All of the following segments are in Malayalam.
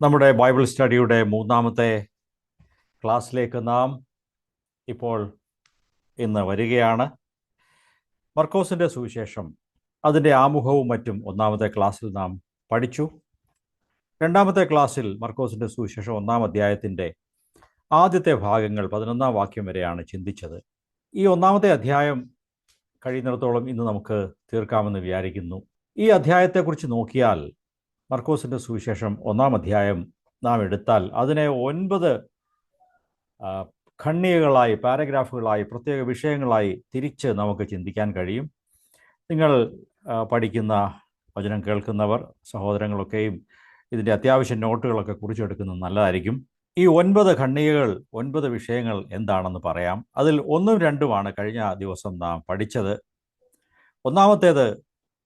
നമ്മുടെ ബൈബിൾ സ്റ്റഡിയുടെ മൂന്നാമത്തെ ക്ലാസ്സിലേക്ക് നാം ഇപ്പോൾ ഇന്ന് വരികയാണ്. മർക്കോസിൻ്റെ സുവിശേഷം അതിൻ്റെ ആമുഖവും മറ്റും ഒന്നാമത്തെ ക്ലാസ്സിൽ നാം പഠിച്ചു. രണ്ടാമത്തെ ക്ലാസ്സിൽ മർക്കോസിൻ്റെ സുവിശേഷം 1-ാം അധ്യായത്തിൻ്റെ ആദ്യത്തെ ഭാഗങ്ങൾ 11-ാം വാക്യം വരെയാണ് ചിന്തിച്ചത്. ഈ ഒന്നാമത്തെ അധ്യായം കഴിയുന്നിടത്തോളം ഇന്ന് നമുക്ക് തീർക്കാമെന്ന് വിചാരിക്കുന്നു. ഈ അധ്യായത്തെക്കുറിച്ച് നോക്കിയാൽ മർക്കോസിൻ്റെ സുവിശേഷം 1-ാം അധ്യായം നാം എടുത്താൽ അതിനെ 9 ഖണ്ഡികകളായി, പാരഗ്രാഫുകളായി, പ്രത്യേക വിഷയങ്ങളായി തിരിച്ച് നമുക്ക് ചിന്തിക്കാൻ കഴിയും. നിങ്ങൾ പഠിക്കുന്ന വചനം കേൾക്കുന്നവർ സഹോദരങ്ങളൊക്കെയും ഇതിൻ്റെ അത്യാവശ്യം നോട്ടുകളൊക്കെ കുറിച്ചെടുക്കുന്നത് നല്ലതായിരിക്കും. ഈ 9 ഖണ്ഡികകൾ, 9 വിഷയങ്ങൾ എന്താണെന്ന് പറയാം. അതിൽ 1ഉം 2ഉമാണ് കഴിഞ്ഞ ദിവസം നാം പഠിച്ചത്. ഒന്നാമത്തേത്,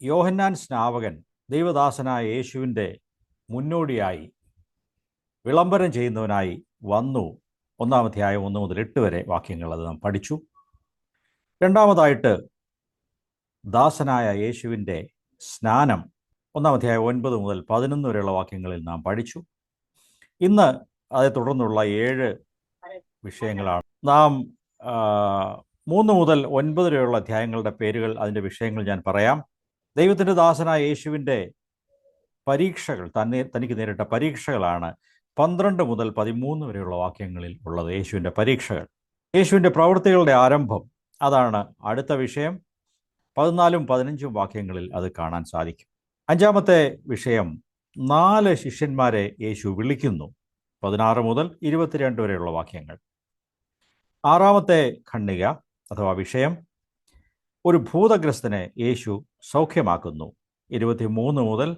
യോഹന്നാൻ സ്നാപകൻ ദൈവദാസനായ യേശുവിൻ്റെ മുന്നോടിയായി വിളംബരം ചെയ്യുന്നവനായി വന്നു. 1-ാം അധ്യായം 1 മുതൽ 8 വരെ വാക്യങ്ങൾ അത് നാം പഠിച്ചു. രണ്ടാമതായിട്ട്, ദാസനായ യേശുവിൻ്റെ സ്നാനം 1-ാം അധ്യായം 9 മുതൽ 11 വരെയുള്ള വാക്യങ്ങളിൽ നാം പഠിച്ചു. ഇന്ന് അതേ തുടർന്നുള്ള 7 വിഷയങ്ങളാണ്. നാം 3 മുതൽ 9 വരെയുള്ള അധ്യായങ്ങളുടെ പേരുകൾ, അതിൻ്റെ വിഷയങ്ങൾ ഞാൻ പറയാം. ദൈവത്തിൻ്റെ ദാസനായ യേശുവിൻ്റെ പരീക്ഷകൾ, തനിക്ക് നേരിട്ട പരീക്ഷകളാണ് 12 മുതൽ 13 വരെയുള്ള വാക്യങ്ങളിൽ ഉള്ളത്. യേശുവിൻ്റെ പരീക്ഷകൾ, യേശുവിൻ്റെ പ്രവൃത്തികളുടെ ആരംഭം, അതാണ് അടുത്ത വിഷയം. 14ഉം 15ഉം വാക്യങ്ങളിൽ അത് കാണാൻ സാധിക്കും. 5-ാമത്തെ വിഷയം, 4 ശിഷ്യന്മാരെ യേശു വിളിക്കുന്നു. 16 മുതൽ 22 വരെയുള്ള വാക്യങ്ങൾ. 6-ാമത്തെ ഖണ്ഡിക അഥവാ വിഷയം, ഒരു ഭൂതഗ്രസ്തനെ യേശു സൗഖ്യമാക്കുന്നു. 23 മുതൽ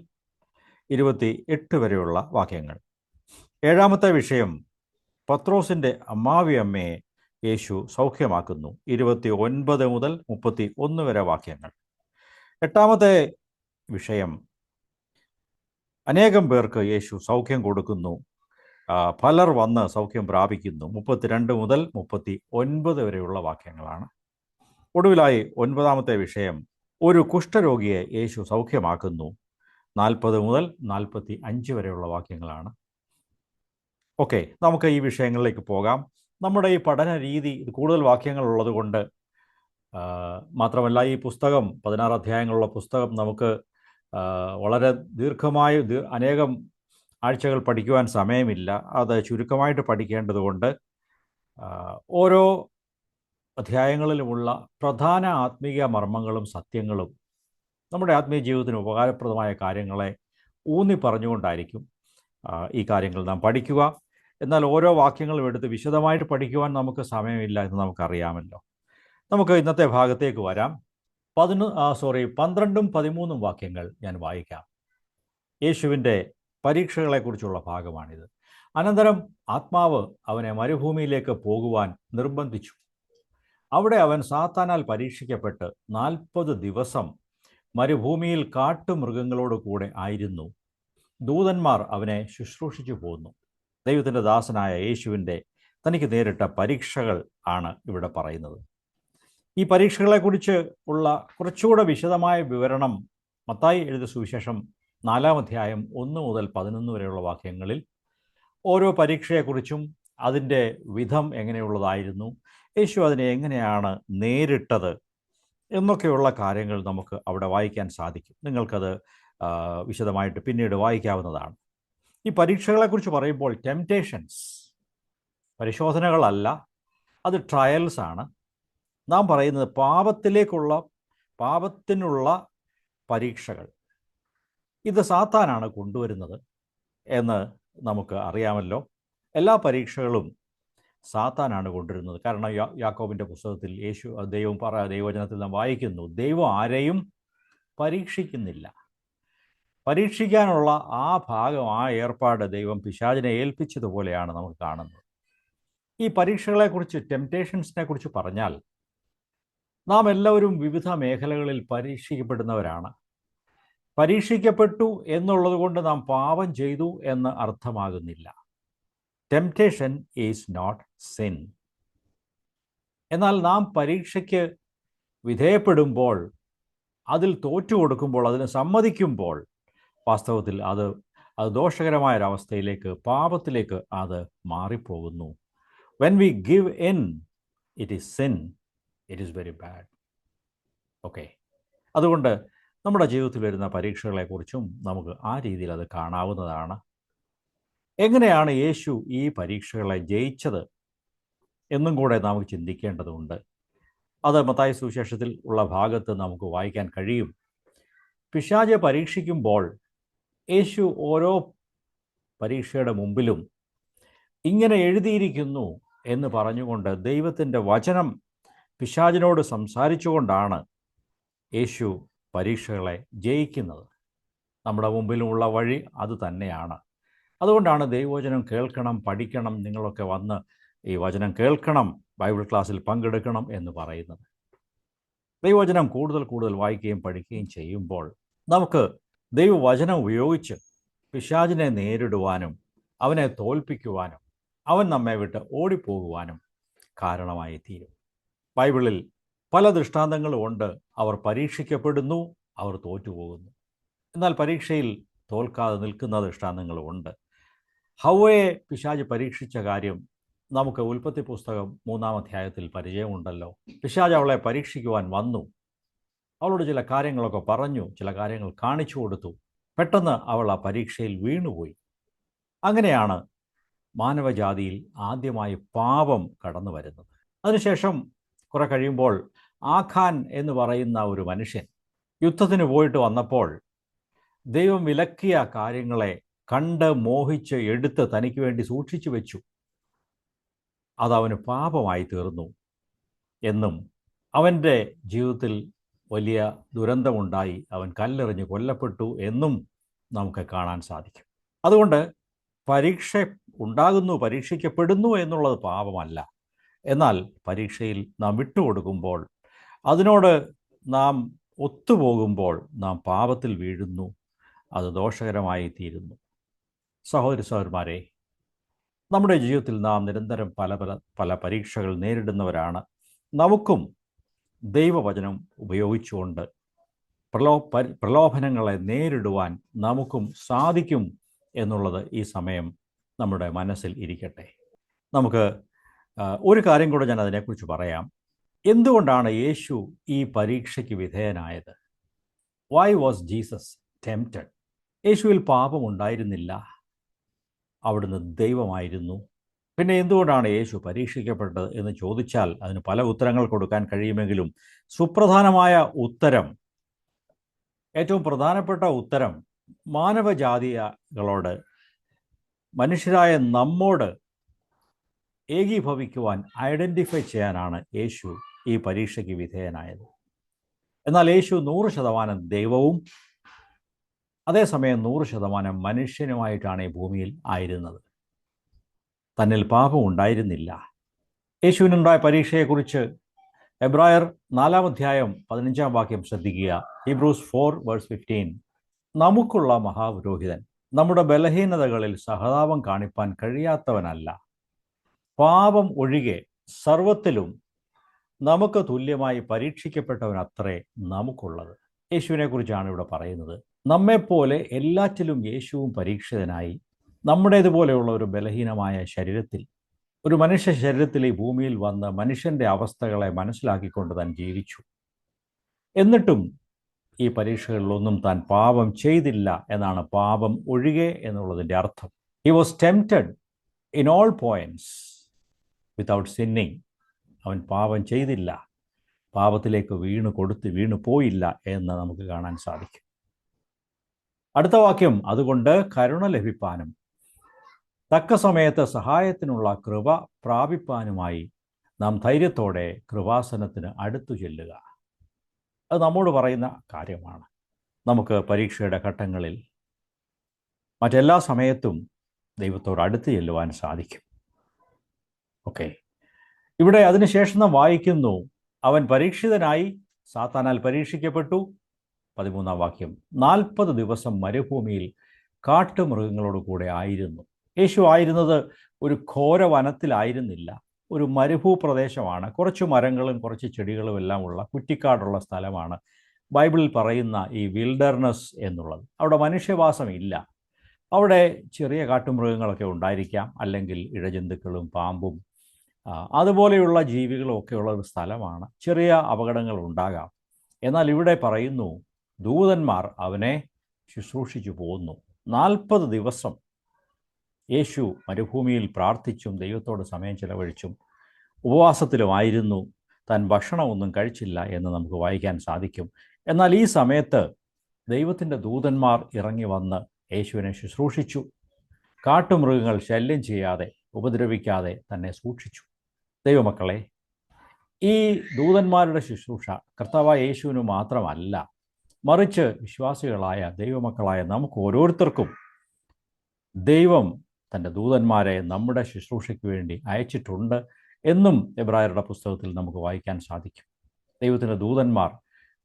28 വരെയുള്ള വാക്യങ്ങൾ. 7-ാമത്തെ വിഷയം, പത്രോസിൻ്റെ അമ്മാവിയമ്മയെ യേശു സൗഖ്യമാക്കുന്നു. 29 മുതൽ 31 വരെ വാക്യങ്ങൾ. 8-ാമത്തെ വിഷയം, അനേകം പേർക്ക് യേശു സൗഖ്യം കൊടുക്കുന്നു. പലർ വന്ന് സൗഖ്യം പ്രാപിക്കുന്നു. 32 മുതൽ 39 വരെയുള്ള വാക്യങ്ങളാണ്. ഒടുവിലായി 9-ാമത്തെ വിഷയം, ഒരു കുഷ്ഠരോഗിയെ യേശു സൗഖ്യമാക്കുന്നു. 40 മുതൽ 45 വരെയുള്ള വാക്യങ്ങളാണ്. ഓക്കെ, നമുക്ക് ഈ വിഷയങ്ങളിലേക്ക് പോകാം. നമ്മുടെ ഈ പഠന രീതി, ഇത് കൂടുതൽ വാക്യങ്ങൾ ഉള്ളത് കൊണ്ട് മാത്രമല്ല, ഈ പുസ്തകം 16 അധ്യായങ്ങളുള്ള പുസ്തകം നമുക്ക് വളരെ ദീർഘമായി അനേകം ആഴ്ചകൾ പഠിക്കുവാൻ സമയമില്ല. അത് ചുരുക്കമായിട്ട് പഠിക്കേണ്ടതുകൊണ്ട് ഓരോ അധ്യായങ്ങളിലുമുള്ള പ്രധാന ആത്മീയ മർമ്മങ്ങളും സത്യങ്ങളും നമ്മുടെ ആത്മീയ ജീവിതത്തിന് ഉപകാരപ്രദമായ കാര്യങ്ങളെ ഊന്നി പറഞ്ഞുകൊണ്ടായിരിക്കും ഈ കാര്യങ്ങൾ നാം പഠിക്കുക. എന്നാൽ ഓരോ വാക്യങ്ങളും എടുത്ത് വിശദമായിട്ട് പഠിക്കുവാൻ നമുക്ക് സമയമില്ല എന്ന് നമുക്കറിയാമല്ലോ. നമുക്ക് ഇന്നത്തെ ഭാഗത്തേക്ക് വരാം. 12ഉം 13ഉം വാക്യങ്ങൾ ഞാൻ വായിക്കാം. യേശുവിൻ്റെ പരീക്ഷകളെക്കുറിച്ചുള്ള ഭാഗമാണിത്. അനന്തരം ആത്മാവ് അവനെ മരുഭൂമിയിലേക്ക് പോകുവാൻ നിർബന്ധിച്ചു. അവിടെ അവൻ സാത്താനാൽ പരീക്ഷിക്കപ്പെട്ട് 40 ദിവസം മരുഭൂമിയിൽ കാട്ടുമൃഗങ്ങളോട് കൂടെ ആയിരുന്നു. ദൂതന്മാർ അവനെ ശുശ്രൂഷിച്ചു പോന്നു. ദൈവത്തിൻ്റെ ദാസനായ യേശുവിൻ്റെ തനിക്ക് നേരിട്ട പരീക്ഷകൾ ആണ് ഇവിടെ പറയുന്നത്. ഈ പരീക്ഷകളെക്കുറിച്ച് ഉള്ള കുറച്ചുകൂടെ വിശദമായ വിവരണം മത്തായി എഴുതിയ സുവിശേഷം 4-ാം അധ്യായം 1 മുതൽ 11 വരെയുള്ള വാക്യങ്ങളിൽ ഓരോ പരീക്ഷയെക്കുറിച്ചും അതിൻ്റെ വിധം എങ്ങനെയുള്ളതായിരുന്നു, യേശു അതിനെ എങ്ങനെയാണ് നേരിട്ടത് എന്നൊക്കെയുള്ള കാര്യങ്ങൾ നമുക്ക് അവിടെ വായിക്കാൻ സാധിക്കും. നിങ്ങൾക്കത് വിശദമായിട്ട് പിന്നീട് വായിക്കാവുന്നതാണ്. ഈ പരീക്ഷകളെക്കുറിച്ച് പറയുമ്പോൾ ടെംപ്റ്റേഷൻസ്, പരിശോധനകളല്ല, അത് ട്രയൽസ് ആണ്. നാം പറയുന്നത് പാപത്തിനുള്ള പരീക്ഷകൾ. ഇത് സാത്താനാണ് കൊണ്ടുവരുന്നത് എന്ന് നമുക്ക് അറിയാമല്ലോ. എല്ലാ പരീക്ഷകളും സാത്താനാണ് കൊണ്ടുവരുന്നത്. കാരണം യാക്കോബിൻ്റെ പുസ്തകത്തിൽ ദൈവവചനത്തിൽ നാം വായിക്കുന്നു, ദൈവം ആരെയും പരീക്ഷിക്കുന്നില്ല. പരീക്ഷിക്കാനുള്ള ആ ഭാഗം, ആ ഏർപ്പാട് ദൈവം പിശാചിനെ ഏൽപ്പിച്ചതുപോലെയാണ് നമുക്ക് കാണുന്നത്. ഈ പരീക്ഷകളെക്കുറിച്ച്, ടെംപ്റ്റേഷൻസിനെ കുറിച്ച് പറഞ്ഞാൽ, നാം എല്ലാവരും വിവിധ മേഖലകളിൽ പരീക്ഷിക്കപ്പെടുന്നവരാണ്. പരീക്ഷിക്കപ്പെട്ടു എന്നുള്ളത് കൊണ്ട് നാം പാപം ചെയ്തു എന്ന് അർത്ഥമാകുന്നില്ല. Temptation is not sin. എന്നാൽ നാം പരീക്ഷയ്ക്ക് വിധേയപ്പെടുമ്പോൾ, അതിൽ തോറ്റു കൊടുക്കുമ്പോൾ, അതിന് സമ്മതിക്കുമ്പോൾ വാസ്തവത്തിൽ അത് അത് ദോഷകരമായ ഒരവസ്ഥയിലേക്ക്, പാപത്തിലേക്ക് അത് മാറിപ്പോകുന്നു. When we give in, it is sin, it is very bad. Okay, അതുകൊണ്ട് നമ്മുടെ ജീവിതത്തിൽ വരുന്ന പരീക്ഷകളെക്കുറിച്ചും നമുക്ക് ആ രീതിയിൽ അത് കാണാവുന്നതാണ്. എങ്ങനെയാണ് യേശു ഈ പരീക്ഷകളെ ജയിച്ചത് എന്നും കൂടെ നമുക്ക് ചിന്തിക്കേണ്ടതുണ്ട്. അത് മത്തായി സുവിശേഷത്തിൽ ഉള്ള ഭാഗത്ത് നമുക്ക് വായിക്കാൻ കഴിയും. പിശാചെ പരീക്ഷിക്കുമ്പോൾ യേശു ഓരോ പരീക്ഷയുടെ മുമ്പിലും ഇങ്ങനെ എഴുതിയിരിക്കുന്നു എന്ന് പറഞ്ഞുകൊണ്ട് ദൈവത്തിൻ്റെ വചനം പിശാചിനോട് സംസാരിച്ചുകൊണ്ടാണ് യേശു പരീക്ഷകളെ ജയിക്കുന്നത്. നമ്മുടെ മുമ്പിലുമുള്ള വഴി അത് തന്നെയാണ്. അതുകൊണ്ടാണ് ദൈവവചനം കേൾക്കണം, പഠിക്കണം, നിങ്ങളൊക്കെ വന്ന് ഈ വചനം കേൾക്കണം, ബൈബിൾ ക്ലാസ്സിൽ പങ്കെടുക്കണം എന്ന് പറയുന്നത്. ദൈവവചനം കൂടുതൽ കൂടുതൽ വായിക്കുകയും പഠിക്കുകയും ചെയ്യുമ്പോൾ നമുക്ക് ദൈവവചനം ഉപയോഗിച്ച് പിശാചിനെ നേരിടുവാനും അവനെ തോൽപ്പിക്കുവാനും അവൻ നമ്മെ വിട്ട് ഓടിപ്പോകുവാനും കാരണമായി തീരും. ബൈബിളിൽ പല ദൃഷ്ടാന്തങ്ങളും ഉണ്ട്. അവർ പരീക്ഷിക്കപ്പെടുന്നു, അവർ തോറ്റുപോകുന്നു. എന്നാൽ പരീക്ഷയിൽ തോൽക്കാതെ നിൽക്കുന്ന ദൃഷ്ടാന്തങ്ങളുമുണ്ട്. ഹവ്വയെ പിശാച് പരീക്ഷിച്ച കാര്യം നമുക്ക് ഉൽപ്പത്തി പുസ്തകം 3-ാം അധ്യായത്തിൽ പരിചയമുണ്ടല്ലോ. പിശാച് അവളെ പരീക്ഷിക്കുവാൻ വന്നു, അവളോട് ചില കാര്യങ്ങളൊക്കെ പറഞ്ഞു, ചില കാര്യങ്ങൾ കാണിച്ചു കൊടുത്തു. പെട്ടെന്ന് അവൾ ആ പരീക്ഷയിൽ വീണുപോയി. അങ്ങനെയാണ് മാനവജാതിയിൽ ആദ്യമായി പാപം കടന്നു വരുന്നത്. അതിനുശേഷം കുറെ കഴിയുമ്പോൾ ആഖാൻ എന്ന് പറയുന്ന ഒരു മനുഷ്യൻ യുദ്ധത്തിന് പോയിട്ട് വന്നപ്പോൾ ദൈവം വിലക്കിയ കാര്യങ്ങളെ കണ്ട് മോഹിച്ച് എടുത്ത് തനിക്ക് വേണ്ടി സൂക്ഷിച്ചു വെച്ചു. അതവന് പാപമായി തീർന്നു എന്നും അവൻ്റെ ജീവിതത്തിൽ വലിയ ദുരന്തമുണ്ടായി, അവൻ കല്ലെറിഞ്ഞ് കൊല്ലപ്പെട്ടു എന്നും നമുക്ക് കാണാൻ സാധിക്കും. അതുകൊണ്ട് പരീക്ഷ ഉണ്ടാകുന്നു, പരീക്ഷിക്കപ്പെടുന്നു എന്നുള്ളത് പാപമല്ല. എന്നാൽ പരീക്ഷയിൽ നാം വിട്ടുകൊടുക്കുമ്പോൾ, അതിനോട് നാം ഒത്തുപോകുമ്പോൾ നാം പാപത്തിൽ വീഴുന്നു, അത് ദോഷകരമായി തീരുന്നു. സഹോദരി സഹോദരന്മാരെ, നമ്മുടെ ജീവിതത്തിൽ നാം നിരന്തരം പല പരീക്ഷകൾ നേരിടുന്നവരാണ്. നമുക്കും ദൈവവചനം ഉപയോഗിച്ചുകൊണ്ട് പ്രലോഭനങ്ങളെ നേരിടുവാൻ നമുക്കും സാധിക്കും എന്നുള്ളത് ഈ സമയം നമ്മുടെ മനസ്സിൽ ഇരിക്കട്ടെ. നമുക്ക് ഒരു കാര്യം കൂടെ ഞാൻ അതിനെക്കുറിച്ച് പറയാം. എന്തുകൊണ്ടാണ് യേശു ഈ പരീക്ഷയ്ക്ക് വിധേയനായത്? Why was Jesus tempted? യേശുവിൽ പാപമുണ്ടായിരുന്നില്ല, അവിടുന്ന് ദൈവമായിരുന്നു. പിന്നെ എന്തുകൊണ്ടാണ് യേശു പരീക്ഷിക്കപ്പെട്ടത് എന്ന് ചോദിച്ചാൽ അതിന് പല ഉത്തരങ്ങൾ കൊടുക്കാൻ കഴിയുമെങ്കിലും സുപ്രധാനമായ ഉത്തരം, ഏറ്റവും പ്രധാനപ്പെട്ട ഉത്തരം, മാനവജാതികളോട്, മനുഷ്യരായ നമ്മോട് ഏകീഭവിക്കുവാൻ, ഐഡൻറ്റിഫൈ ചെയ്യാനാണ് യേശു ഈ പരീക്ഷയ്ക്ക് വിധേയനായത്. എന്നാൽ യേശു 100% ദൈവവും അതേസമയം 100% മനുഷ്യനുമായിട്ടാണ് ഈ ഭൂമിയിൽ ആയിരുന്നത്. തന്നിൽ പാപം ഉണ്ടായിരുന്നില്ല. യേശുവിനുണ്ടായ പരീക്ഷയെക്കുറിച്ച് എബ്രായർ 4-ാം അധ്യായം 15-ാം വാക്യം ശ്രദ്ധിക്കുക. ഹീബ്രൂസ് 4:15. നമുക്കുള്ള മഹാപുരോഹിതൻ നമ്മുടെ ബലഹീനതകളിൽ സഹതാപം കാണിപ്പാൻ കഴിയാത്തവനല്ല, പാപം ഒഴികെ സർവത്തിലും നമുക്ക് തുല്യമായി പരീക്ഷിക്കപ്പെട്ടവനത്രേ നമുക്കുള്ളത്. യേശുവിനെക്കുറിച്ചാണ് ഇവിടെ പറയുന്നത്. നമ്മെപ്പോലെ എല്ലാറ്റിലും യേശുവും പരീക്ഷിതനായി നമ്മുടേതുപോലെയുള്ള ഒരു ബലഹീനമായ ശരീരത്തിൽ, ഒരു മനുഷ്യ ശരീരത്തിൽ ഈ ഭൂമിയിൽ വന്ന് മനുഷ്യൻ്റെ അവസ്ഥകളെ മനസ്സിലാക്കിക്കൊണ്ട് താൻ ജീവിച്ചു. എന്നിട്ടും ഈ പരീക്ഷകളിലൊന്നും താൻ പാപം ചെയ്തില്ല എന്നാണ് പാപം ഒഴികെ എന്നുള്ളതിൻ്റെ അർത്ഥം. He was tempted in all points without sinning. അവൻ പാപം ചെയ്തില്ല, പാപത്തിലേക്ക് വീണു പോയില്ല എന്ന് നമുക്ക് കാണാൻ സാധിക്കും. അടുത്ത വാക്യം, അതുകൊണ്ട് കരുണ ലഭിപ്പാനും തക്ക സമയത്ത് സഹായത്തിനുള്ള കൃപ പ്രാപിപ്പാനുമായി നാം ധൈര്യത്തോടെ കൃപാസനത്തിന് അടുത്തു ചെല്ലുക. അത് നമ്മോട് പറയുന്ന കാര്യമാണ്. നമുക്ക് പരീക്ഷയുടെ ഘട്ടങ്ങളിൽ മറ്റെല്ലാ സമയത്തും ദൈവത്തോട് അടുത്ത് ചെല്ലുവാൻ സാധിക്കും. ഓക്കെ, ഇവിടെ അതിനുശേഷം നാം വായിക്കുന്നു, അവൻ പരീക്ഷിതനായി സാത്താനാൽ പരീക്ഷിക്കപ്പെട്ടു. 13-ാം വാക്യം, 40 ദിവസം മരുഭൂമിയിൽ കാട്ടുമൃഗങ്ങളോട് കൂടെ ആയിരുന്നു. യേശു ആയിരുന്നത് ഒരു ഘോര വനത്തിലായിരുന്നില്ല, ഒരു മരുഭൂപ്രദേശമാണ്. കുറച്ച് മരങ്ങളും കുറച്ച് ചെടികളും എല്ലാം ഉള്ള കുറ്റിക്കാടുള്ള സ്ഥലമാണ് ബൈബിളിൽ പറയുന്ന ഈ വിൽഡർനെസ് എന്നുള്ളത്. അവിടെ മനുഷ്യവാസം ഇല്ല. അവിടെ ചെറിയ കാട്ടുമൃഗങ്ങളൊക്കെ ഉണ്ടായിരിക്കാം, അല്ലെങ്കിൽ ഇഴജന്തുക്കളും പാമ്പും അതുപോലെയുള്ള ജീവികളും ഒക്കെ ഉള്ള ഒരു സ്ഥലമാണ്. ചെറിയ അപകടങ്ങൾ ഉണ്ടാകാം. എന്നാൽ ഇവിടെ പറയുന്നു, ദൂതന്മാർ അവനെ ശുശ്രൂഷിച്ചു പോന്നു. 40 ദിവസം യേശു മരുഭൂമിയിൽ പ്രാർത്ഥിച്ചും ദൈവത്തോട് സമയം ചെലവഴിച്ചും ഉപവാസത്തിലുമായിരുന്നു. താൻ ഭക്ഷണമൊന്നും കഴിച്ചില്ല എന്ന് നമുക്ക് വായിക്കാൻ സാധിക്കും. എന്നാൽ ഈ സമയത്ത് ദൈവത്തിൻ്റെ ദൂതന്മാർ ഇറങ്ങി വന്ന് യേശുവിനെ ശുശ്രൂഷിച്ചു. കാട്ടുമൃഗങ്ങൾ ശല്യം ചെയ്യാതെ, ഉപദ്രവിക്കാതെ തന്നെ സൂക്ഷിച്ചു. ദൈവമക്കളെ, ഈ ദൂതന്മാരുടെ ശുശ്രൂഷ കർത്താവായ യേശുവിന് മാത്രമല്ല, മറിച്ച് വിശ്വാസികളായ ദൈവമക്കളായ നമുക്ക് ഓരോരുത്തർക്കും ദൈവം തൻ്റെ ദൂതന്മാരെ നമ്മുടെ ശുശ്രൂഷയ്ക്ക് വേണ്ടി അയച്ചിട്ടുണ്ട് എന്നും എബ്രായരുടെ പുസ്തകത്തിൽ നമുക്ക് വായിക്കാൻ സാധിക്കും. ദൈവത്തിൻ്റെ ദൂതന്മാർ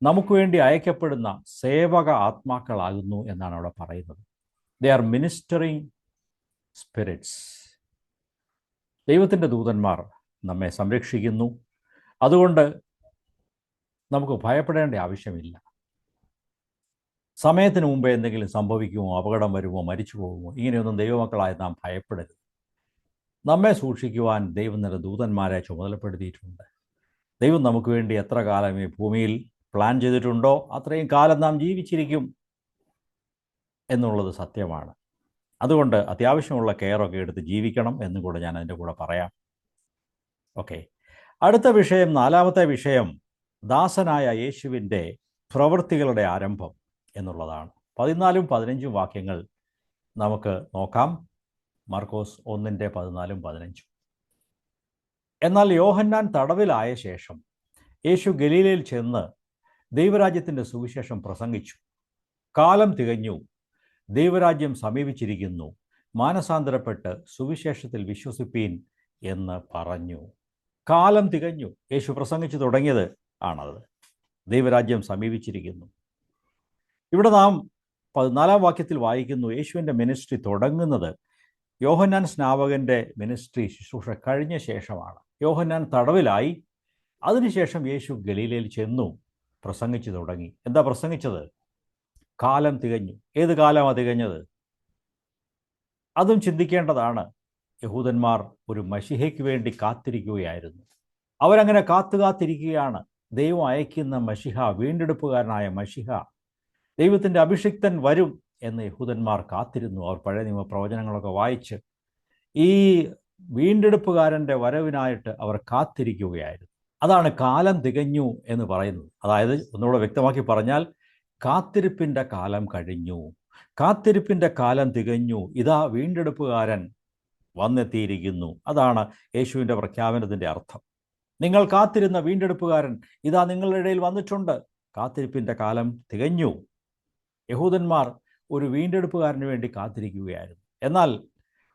നമുക്ക് വേണ്ടി അയക്കപ്പെടുന്ന സേവക ആത്മാക്കളാകുന്നു എന്നാണ് അവിടെ പറയുന്നത്. They are ministering spirits. ദൈവത്തിൻ്റെ ദൂതന്മാർ നമ്മെ സംരക്ഷിക്കുന്നു. അതുകൊണ്ട് നമുക്ക് ഭയപ്പെടേണ്ട ആവശ്യമില്ല. സമയത്തിന് മുമ്പേ എന്തെങ്കിലും സംഭവിക്കുമോ, അപകടം വരുമോ, മരിച്ചു പോകുമോ, ഇങ്ങനെയൊന്നും ദൈവമക്കളായ നാം ഭയപ്പെടരുത്. നമ്മെ സൂക്ഷിക്കുവാൻ ദൈവം നിന്റെ ദൂതന്മാരെ ചുമതലപ്പെടുത്തിയിട്ടുണ്ട്. ദൈവം നമുക്ക് വേണ്ടി എത്ര കാലം ഈ ഭൂമിയിൽ പ്ലാൻ ചെയ്തിട്ടുണ്ടോ അത്രയും കാലം നാം ജീവിച്ചിരിക്കും എന്നുള്ളത് സത്യമാണ്. അതുകൊണ്ട് അത്യാവശ്യമുള്ള കെയറൊക്കെ എടുത്ത് ജീവിക്കണം എന്നും കൂടെ ഞാൻ അതിൻ്റെ കൂടെ പറയാം. ഓക്കെ, അടുത്ത വിഷയം, 4-ാമത്തെ വിഷയം, ദാസനായ യേശുവിൻ്റെ പ്രവൃത്തികളുടെ ആരംഭം എന്നുള്ളതാണ്. 14ഉം 15ഉം വാക്യങ്ങൾ നമുക്ക് നോക്കാം. മർക്കോസ് 1:14-15. എന്നാൽ യോഹന്നാൻ തടവിലായ ശേഷം യേശു ഗലീലയിൽ ചെന്ന് ദൈവരാജ്യത്തിൻ്റെ സുവിശേഷം പ്രസംഗിച്ചു. കാലം തികഞ്ഞു, ദൈവരാജ്യം സമീപിച്ചിരിക്കുന്നു, മാനസാന്തരപ്പെട്ട് സുവിശേഷത്തിൽ വിശ്വസിപ്പീൻ എന്ന് പറഞ്ഞു. കാലം തികഞ്ഞു, യേശു പ്രസംഗിച്ചു തുടങ്ങിയത് ആണത്. ദൈവരാജ്യം സമീപിച്ചിരിക്കുന്നു. ഇവിടെ നാം 14-ാം വാക്യത്തിൽ വായിക്കുന്നു, യേശുവിൻ്റെ മിനിസ്ട്രി തുടങ്ങുന്നത് യോഹന്നാൻ സ്നാപകൻ്റെ മിനിസ്ട്രി ശുശ്രൂഷ കഴിഞ്ഞ ശേഷമാണ്. യോഹന്നാൻ തടവിലായി. അതിനുശേഷം യേശു ഗലീലയിൽ ചെന്നു പ്രസംഗിച്ചു തുടങ്ങി. എന്താ പ്രസംഗിച്ചത്? കാലം തികഞ്ഞു. ഏത് കാലമാണ് തികഞ്ഞത്? അതും ചിന്തിക്കേണ്ടതാണ്. യഹൂദന്മാർ ഒരു മശിഹയ്ക്ക് വേണ്ടി കാത്തിരിക്കുകയായിരുന്നു. അവരങ്ങനെ കാത്തിരിക്കുകയാണ്. ദൈവം അയക്കുന്ന മശിഹ, വീണ്ടെടുപ്പുകാരനായ മശിഹ, ദൈവത്തിൻ്റെ അഭിഷിക്തൻ വരും എന്ന് യഹൂദന്മാർ കാത്തിരുന്നു. അവർ പഴയ നിയമ പ്രവചനങ്ങളൊക്കെ വായിച്ച് ഈ വീണ്ടെടുപ്പുകാരൻ്റെ വരവിനായിട്ട് അവർ കാത്തിരിക്കുകയായിരുന്നു. അതാണ് കാലം തികഞ്ഞു എന്ന് പറയുന്നത്. അതായത് ഒന്നുകൂടെ വ്യക്തമാക്കി പറഞ്ഞാൽ, കാത്തിരിപ്പിൻ്റെ കാലം കഴിഞ്ഞു, കാത്തിരിപ്പിൻ്റെ കാലം തികഞ്ഞു, ഇതാ വീണ്ടെടുപ്പുകാരൻ വന്നെത്തിയിരിക്കുന്നു. അതാണ് യേശുവിൻ്റെ പ്രഖ്യാപനത്തിൻ്റെ അർത്ഥം. നിങ്ങൾ കാത്തിരുന്ന വീണ്ടെടുപ്പുകാരൻ ഇതാ നിങ്ങളുടെ ഇടയിൽ വന്നിട്ടുണ്ട്. കാത്തിരിപ്പിൻ്റെ കാലം തികഞ്ഞു. യഹൂദന്മാർ ഒരു വീണ്ടെടുപ്പുകാരന് വേണ്ടി കാത്തിരിക്കുകയായിരുന്നു. എന്നാൽ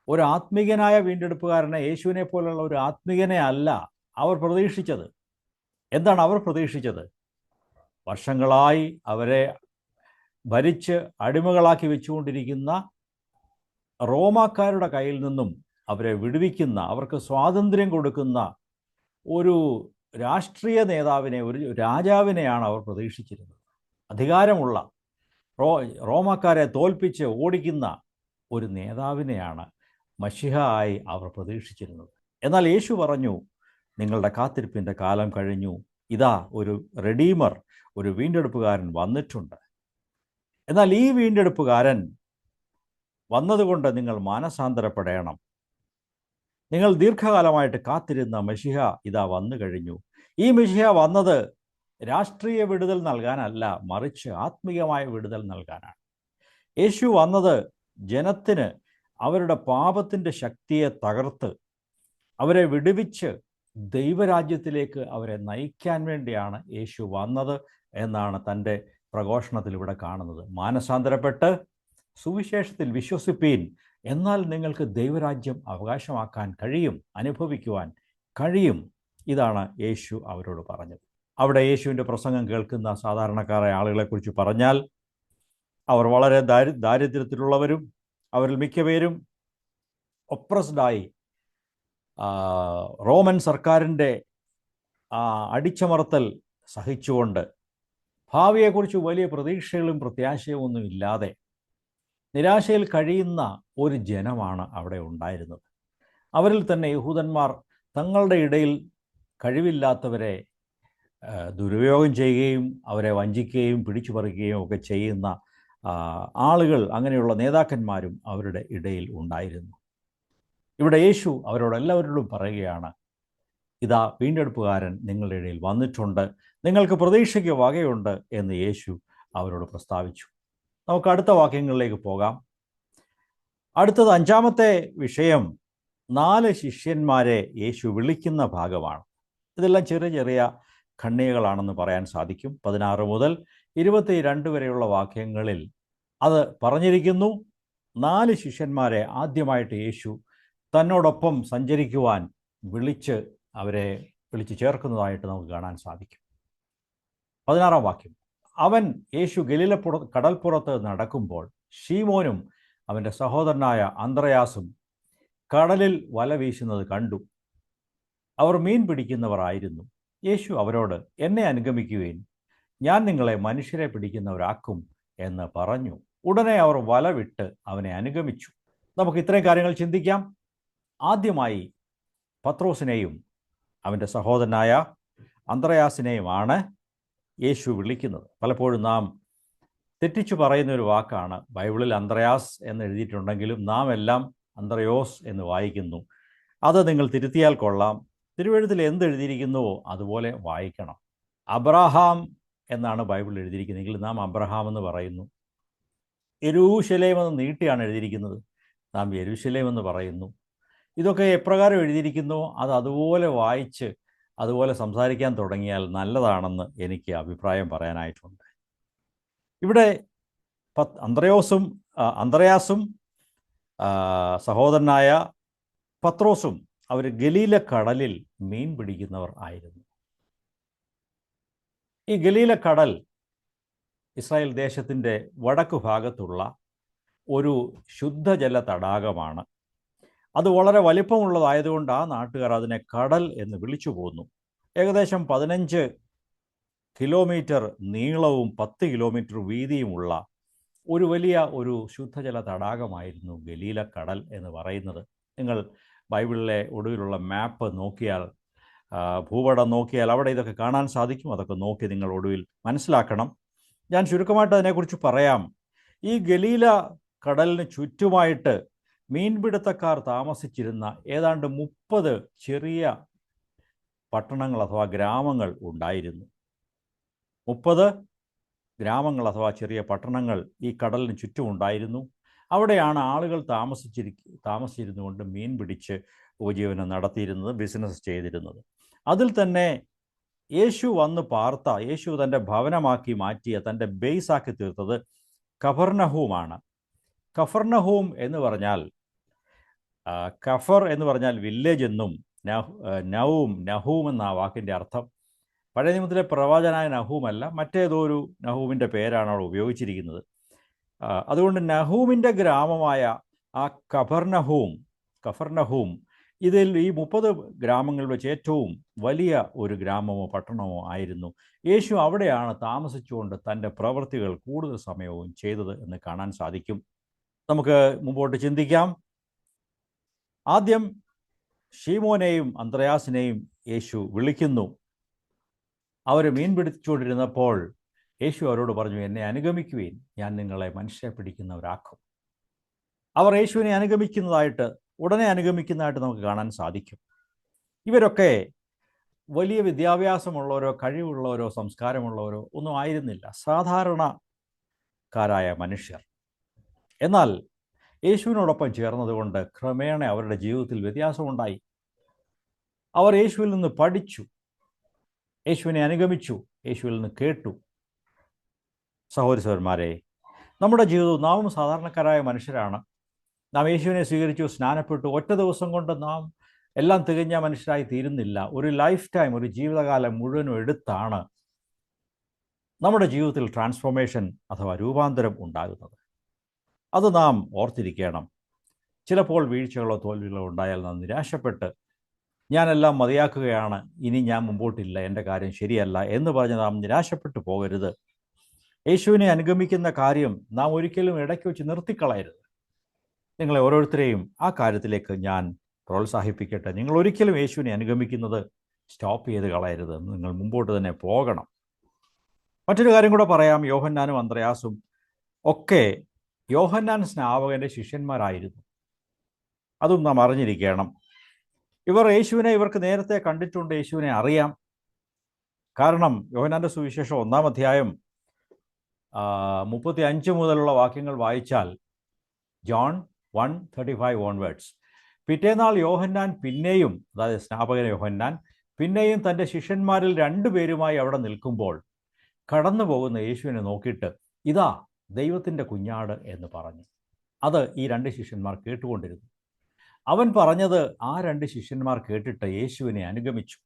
ഒരു ആത്മീകനായ വീണ്ടെടുപ്പുകാരനെ, യേശുവിനെ പോലുള്ള ഒരു ആത്മീകനെ അല്ല അവർ പ്രതീക്ഷിച്ചത്. എന്താണ് അവർ പ്രതീക്ഷിച്ചത്? വർഷങ്ങളായി അവരെ ഭരിച്ച് അടിമകളാക്കി വെച്ചുകൊണ്ടിരിക്കുന്ന റോമാക്കാരുടെ കയ്യിൽ നിന്നും അവരെ വിടുവിക്കുന്ന, അവർക്ക് സ്വാതന്ത്ര്യം കൊടുക്കുന്ന ഒരു രാഷ്ട്രീയ നേതാവിനെ, ഒരു രാജാവിനെയാണ് അവർ പ്രതീക്ഷിച്ചിരുന്നത്. അധികാരമുള്ള, റോമാക്കാരെ തോൽപ്പിച്ച് ഓടിക്കുന്ന ഒരു നേതാവിനെയാണ് മശിഹ ആയി അവർ പ്രതീക്ഷിച്ചിരുന്നത്. എന്നാൽ യേശു പറഞ്ഞു, നിങ്ങളുടെ കാത്തിരിപ്പിൻ്റെ കാലം കഴിഞ്ഞു, ഇതാ ഒരു റെഡീമർ, ഒരു വീണ്ടെടുപ്പുകാരൻ വന്നിട്ടുണ്ട്. എന്നാൽ ഈ വീണ്ടെടുപ്പുകാരൻ വന്നതുകൊണ്ട് നിങ്ങൾ മാനസാന്തരപ്പെടണം. നിങ്ങൾ ദീർഘകാലമായിട്ട് കാത്തിരുന്ന മശിഹ ഇതാ വന്നു കഴിഞ്ഞു. ഈ മശിഹ വന്നത് രാഷ്ട്രീയ വിടുതൽ നൽകാനല്ല, മറിച്ച് ആത്മീയമായ വിടുതൽ നൽകാനാണ്. യേശു വന്നത് ജനത്തിന് അവരുടെ പാപത്തിൻ്റെ ശക്തിയെ തകർത്ത് അവരെ വിടുവിച്ച് ദൈവരാജ്യത്തിലേക്ക് അവരെ നയിക്കാൻ വേണ്ടിയാണ് യേശു വന്നത് എന്നാണ് തൻ്റെ പ്രഘോഷണത്തിൽ ഇവിടെ കാണുന്നത്. മാനസാന്തരപ്പെട്ട് സുവിശേഷത്തിൽ വിശ്വസിപ്പീൻ, എന്നാൽ നിങ്ങൾക്ക് ദൈവരാജ്യം അവകാശമാക്കാൻ കഴിയും, അനുഭവിക്കുവാൻ കഴിയും. ഇതാണ് യേശു അവരോട് പറഞ്ഞത്. അവിടെ യേശുവിൻ്റെ പ്രസംഗം കേൾക്കുന്ന സാധാരണക്കാരായ ആളുകളെക്കുറിച്ച് പറഞ്ഞാൽ, അവർ വളരെ ദാരിദ്ര്യത്തിലുള്ളവരും അവരിൽ മിക്കപേരും ഒപ്രസ്ഡായി റോമൻ സർക്കാരിൻ്റെ അടിച്ചമർത്തൽ സഹിച്ചുകൊണ്ട് ഭാവിയെക്കുറിച്ച് വലിയ പ്രതീക്ഷകളും പ്രത്യാശയും ഒന്നും ഇല്ലാതെ നിരാശയിൽ കഴിയുന്ന ഒരു ജനമാണ് അവിടെ ഉണ്ടായിരുന്നത്. അവരിൽ തന്നെ യഹൂദന്മാർ തങ്ങളുടെ ഇടയിൽ കഴിവില്ലാത്തവരെ ദുരുപയോഗം ചെയ്യുകയും അവരെ വഞ്ചിക്കുകയും പിടിച്ചു പറിക്കുകയും ഒക്കെ ചെയ്യുന്ന ആളുകൾ, അങ്ങനെയുള്ള നേതാക്കന്മാരും അവരുടെ ഇടയിൽ ഉണ്ടായിരുന്നു. ഇവിടെ യേശു അവരോടെല്ലാവരോടും പറയുകയാണ്, ഇതാ വീണ്ടെടുപ്പുകാരൻ നിങ്ങളുടെ ഇടയിൽ വന്നിട്ടുണ്ട്, നിങ്ങൾക്ക് പ്രതീക്ഷയ്ക്ക് വകയുണ്ട് എന്ന് യേശു അവരോട് പ്രസ്താവിച്ചു. നമുക്ക് അടുത്ത വാക്യങ്ങളിലേക്ക് പോകാം. അടുത്തത് 5-ാമത്തെ വിഷയം 4 ശിഷ്യന്മാരെ യേശു വിളിക്കുന്ന ഭാഗമാണ്. ഇതെല്ലാം ചെറിയ ചെറിയ ഖണ്ഡികകളാണെന്ന് പറയാൻ സാധിക്കും. 16 മുതൽ 22 വരെയുള്ള വാക്യങ്ങളിൽ അത് പറഞ്ഞിരിക്കുന്നു. 4 ശിഷ്യന്മാരെ ആദ്യമായിട്ട് യേശു തന്നോടൊപ്പം സഞ്ചരിക്കുവാൻ അവരെ വിളിച്ച് ചേർക്കുന്നതായിട്ട് നമുക്ക് കാണാൻ സാധിക്കും. 16-ാം വാക്യം, അവൻ യേശു കടൽപ്പുറത്ത് നടക്കുമ്പോൾ ശീമോനും അവൻ്റെ സഹോദരനായ അന്ത്രയാസും കടലിൽ വല വീശുന്നത് കണ്ടു. അവർ മീൻ പിടിക്കുന്നവർ ആയിരുന്നു. യേശു അവരോട്, എന്നെ അനുഗമിക്കുവിൻ, ഞാൻ നിങ്ങളെ മനുഷ്യരെ പിടിക്കുന്നവരാക്കും എന്ന് പറഞ്ഞു. ഉടനെ അവർ വല വിട്ട് അവനെ അനുഗമിച്ചു. നമുക്ക് ഇത്രയും കാര്യങ്ങൾ ചിന്തിക്കാം. ആദ്യമായി പത്രോസിനെയും അവൻ്റെ സഹോദരനായ അന്ത്രയാസിനെയുമാണ് യേശു വിളിക്കുന്നത്. പലപ്പോഴും നാം തെറ്റിച്ചു പറയുന്ന ഒരു വാക്കാണ്. ബൈബിളിൽ അന്ത്രയാസ് എന്ന് എഴുതിയിട്ടുണ്ടെങ്കിലും നാം എല്ലാം അന്ത്രയോസ് എന്ന് വായിക്കുന്നു. അത് നിങ്ങൾ തിരുത്തിയാൽ കൊള്ളാം. തിരുവെഴുത്തിൽ എന്തെഴുതിയിരിക്കുന്നുവോ അതുപോലെ വായിക്കണം. അബ്രഹാം എന്നാണ് ബൈബിളിൽ എഴുതിയിരിക്കുന്നതെങ്കിൽ നാം അബ്രഹാം എന്ന് പറയുന്നു. യെരൂശലേം എന്ന് നീട്ടിയാണ് എഴുതിയിരിക്കുന്നത്, നാം യെരൂശലേം എന്ന് പറയുന്നു. ഇതൊക്കെ എപ്രകാരം എഴുതിയിരിക്കുന്നു അത് അതുപോലെ വായിച്ച് അതുപോലെ സംസാരിക്കാൻ തുടങ്ങിയാൽ നല്ലതാണെന്ന് എനിക്ക് അഭിപ്രായം പറയാനായിട്ടുണ്ട്. ഇവിടെ അന്ത്രയാസും സഹോദരനായ പത്രോസും അവർ ഗലീല കടലിൽ മീൻ പിടിക്കുന്നവർ ആയിരുന്നു. ഈ ഗലീല കടൽ ഇസ്രായേൽ ദേശത്തിൻ്റെ വടക്കു ഭാഗത്തുള്ള ഒരു ശുദ്ധജല തടാകമാണ്. അത് വളരെ വലിപ്പമുള്ളതായതുകൊണ്ട് ആ നാട്ടുകാർ അതിനെ കടൽ എന്ന് വിളിച്ചു പോന്നു. ഏകദേശം 15 കിലോമീറ്റർ നീളവും 10 കിലോമീറ്റർ വീതിയുമുള്ള ഒരു വലിയ ശുദ്ധജല തടാകമായിരുന്നു ഗലീല കടൽ എന്ന് പറയുന്നത്. നിങ്ങൾ ബൈബിളിലെ ഒടുവിലുള്ള മാപ്പ് നോക്കിയാൽ, ഭൂപടം നോക്കിയാൽ അവിടെ ഇതൊക്കെ കാണാൻ സാധിക്കും. അതൊക്കെ നോക്കി നിങ്ങൾ ഒടുവിൽ മനസ്സിലാക്കണം. ഞാൻ ചുരുക്കമായിട്ട് അതിനെക്കുറിച്ച് പറയാം. ഈ ഗലീല കടലിന് ചുറ്റുമായിട്ട് മീൻപിടുത്തക്കാർ താമസിച്ചിരുന്ന ഏതാണ്ട് 30 ചെറിയ പട്ടണങ്ങൾ അഥവാ ഗ്രാമങ്ങൾ ഉണ്ടായിരുന്നു. 30 ഗ്രാമങ്ങൾ അഥവാ ചെറിയ പട്ടണങ്ങൾ ഈ കടലിന് ചുറ്റുമുണ്ടായിരുന്നു. അവിടെയാണ് ആളുകൾ താമസിച്ചിരുന്നുകൊണ്ട് മീൻ പിടിച്ച് ഉപജീവനം നടത്തിയിരുന്നത്, ബിസിനസ് ചെയ്തിരുന്നത്. അതിൽ തന്നെ യേശു വന്ന് പാർത്ത, യേശു തൻ്റെ ഭവനമാക്കി മാറ്റിയ, തൻ്റെ ബേസാക്കി തീർത്തത് കഫർനഹൂമാണ്. കഫർനഹൂം എന്ന് പറഞ്ഞാൽ, കഫർ എന്ന് പറഞ്ഞാൽ വില്ലേജ് എന്നും നഹൂം എന്ന വാക്കിൻ്റെ അർത്ഥം. പഴയ നിയമത്തിലെ പ്രവാചകനായ നഹൂമല്ല, മറ്റേതോ ഒരു നഹൂമിൻ്റെ പേരാണ് അവിടെ ഉപയോഗിച്ചിരിക്കുന്നത്. അതുകൊണ്ട് നഹൂമിൻ്റെ ഗ്രാമമായ ആ കഫർനഹൂം ഇതിൽ ഈ 30 ഗ്രാമങ്ങളിൽ വെച്ച് ഏറ്റവും വലിയ ഒരു ഗ്രാമമോ പട്ടണമോ ആയിരുന്നു. യേശു അവിടെയാണ് താമസിച്ചുകൊണ്ട് തൻ്റെ പ്രവൃത്തികൾ കൂടുതൽ സമയവും ചെയ്തത് എന്ന് കാണാൻ സാധിക്കും. നമുക്ക് മുമ്പോട്ട് ചിന്തിക്കാം. ആദ്യം ശീമോനെയും അന്ത്രയാസിനെയും യേശു വിളിക്കുന്നു. അവർ മീൻ പിടിച്ചുകൊണ്ടിരുന്നപ്പോൾ യേശു അവരോട് പറഞ്ഞു, എന്നെ അനുഗമിക്കുവിൻ, ഞാൻ നിങ്ങളെ മനുഷ്യരെ പിടിക്കുന്നവരാക്കും. അവർ യേശുവിനെ ഉടനെ അനുഗമിക്കുന്നതായിട്ട് നമുക്ക് കാണാൻ സാധിക്കും. ഇവരൊക്കെ വലിയ വിദ്യാഭ്യാസമുള്ളവരോ കഴിവുള്ളവരോ സംസ്കാരമുള്ളവരോ ഒന്നും ആയിരുന്നില്ല, സാധാരണക്കാരായ മനുഷ്യർ. എന്നാൽ യേശുവിനോടൊപ്പം ചേർന്നതുകൊണ്ട് ക്രമേണ അവരുടെ ജീവിതത്തിൽ വ്യത്യാസമുണ്ടായി. അവർ യേശുവിൽ നിന്ന് പഠിച്ചു, യേശുവിനെ അനുഗമിച്ചു, യേശുവിൽ നിന്ന് കേട്ടു. സഹോദരന്മാരെ, നമ്മുടെ ജീവിതവും നാമും സാധാരണക്കാരായ മനുഷ്യരാണ്. നാം യേശുവിനെ സ്വീകരിച്ചു, സ്നാനപ്പെട്ടു. ഒറ്റ ദിവസം കൊണ്ട് നാം എല്ലാം തികഞ്ഞ മനുഷ്യരായി തീരുന്നില്ല. ഒരു ലൈഫ് ടൈം, ഒരു ജീവിതകാലം മുഴുവനും എടുത്താണ് നമ്മുടെ ജീവിതത്തിൽ ട്രാൻസ്ഫോർമേഷൻ അഥവാ രൂപാന്തരം ഉണ്ടാകുന്നത്. അത് നാം ഓർത്തിരിക്കണം. ചിലപ്പോൾ വീഴ്ചകളോ തോൽവികളോ ഉണ്ടായാൽ നാം നിരാശപ്പെട്ട് ഞാനെല്ലാം മതിയാക്കുകയാണ്, ഇനി ഞാൻ മുമ്പോട്ടില്ല, എൻ്റെ കാര്യം ശരിയല്ല എന്ന് പറഞ്ഞ് നാം നിരാശപ്പെട്ടു പോകരുത്. യേശുവിനെ അനുഗമിക്കുന്ന കാര്യം നാം ഒരിക്കലും ഇടയ്ക്ക് വെച്ച് നിർത്തിക്കളയരുത്. നിങ്ങളെ ഓരോരുത്തരെയും ആ കാര്യത്തിലേക്ക് ഞാൻ പ്രോത്സാഹിപ്പിക്കട്ടെ. നിങ്ങൾ ഒരിക്കലും യേശുവിനെ അനുഗമിക്കുന്നത് സ്റ്റോപ്പ് ചെയ്ത് കളയരുത്. നിങ്ങൾ മുമ്പോട്ട് തന്നെ പോകണം. മറ്റൊരു കാര്യം കൂടെ പറയാം. യോഹന്നാനും അന്ത്രയാസും ഒക്കെ യോഹന്നാൻ സ്നാപകൻ്റെ ശിഷ്യന്മാരായിരുന്നു. അതും നാം അറിഞ്ഞിരിക്കണം. ഇവർക്ക് നേരത്തെ കണ്ടിട്ടുണ്ട്, യേശുവിനെ അറിയാം. കാരണം യോഹന്നാൻ്റെ സുവിശേഷം 1-ാം അധ്യായം 35 മുതലുള്ള വാക്യങ്ങൾ വായിച്ചാൽ, ജോൺ 1:35 ഓൺവേർഡ്സ്, പിറ്റേന്നാൾ യോഹന്നാൻ പിന്നെയും, അതായത് സ്നാപകൻ യോഹന്നാൻ പിന്നെയും തൻ്റെ ശിഷ്യന്മാരിൽ 2 പേരുമായി അവിടെ നിൽക്കുമ്പോൾ കടന്നു പോകുന്ന യേശുവിനെ നോക്കിയിട്ട്, ഇതാ ദൈവത്തിൻ്റെ കുഞ്ഞാട് എന്ന് പറഞ്ഞു. അത് ഈ 2 ശിഷ്യന്മാർ കേട്ടുകൊണ്ടിരുന്നു. അവൻ പറഞ്ഞത് ആ 2 ശിഷ്യന്മാർ കേട്ടിട്ട് യേശുവിനെ അനുഗമിച്ചു.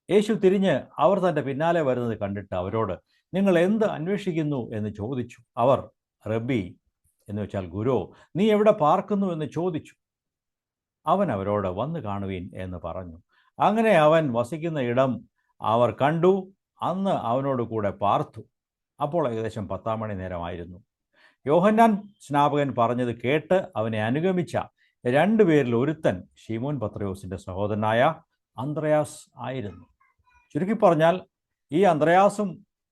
യേശു തിരിഞ്ഞ് അവർ തൻ്റെ പിന്നാലെ വരുന്നത് കണ്ടിട്ട് അവരോട്, നിങ്ങൾ എന്ത് അന്വേഷിക്കുന്നു എന്ന് ചോദിച്ചു. അവർ, റബ്ബി എന്ന് വെച്ചാൽ ഗുരു, നീ എവിടെ പാർക്കുന്നു എന്ന് ചോദിച്ചു. അവൻ അവരോട്, വന്ന് കാണുവീൻ എന്ന് പറഞ്ഞു. അങ്ങനെ അവൻ വസിക്കുന്ന ഇടം അവർ കണ്ടു. അന്ന് അവനോട് കൂടെ പാർത്തു. അപ്പോൾ ഏകദേശം 10-ാം മണി നേരമായിരുന്നു. യോഹന്നാൻ സ്നാപകൻ പറഞ്ഞത് കേട്ട് അവനെ അനുഗമിച്ച 2 പേരിൽ ഒരുത്തൻ ശീമോൻ പത്രോസിൻ്റെ സഹോദരനായ അന്ത്രയാസ് ആയിരുന്നു. ചുരുക്കി പറഞ്ഞാൽ ഈ അന്ത്രയാസും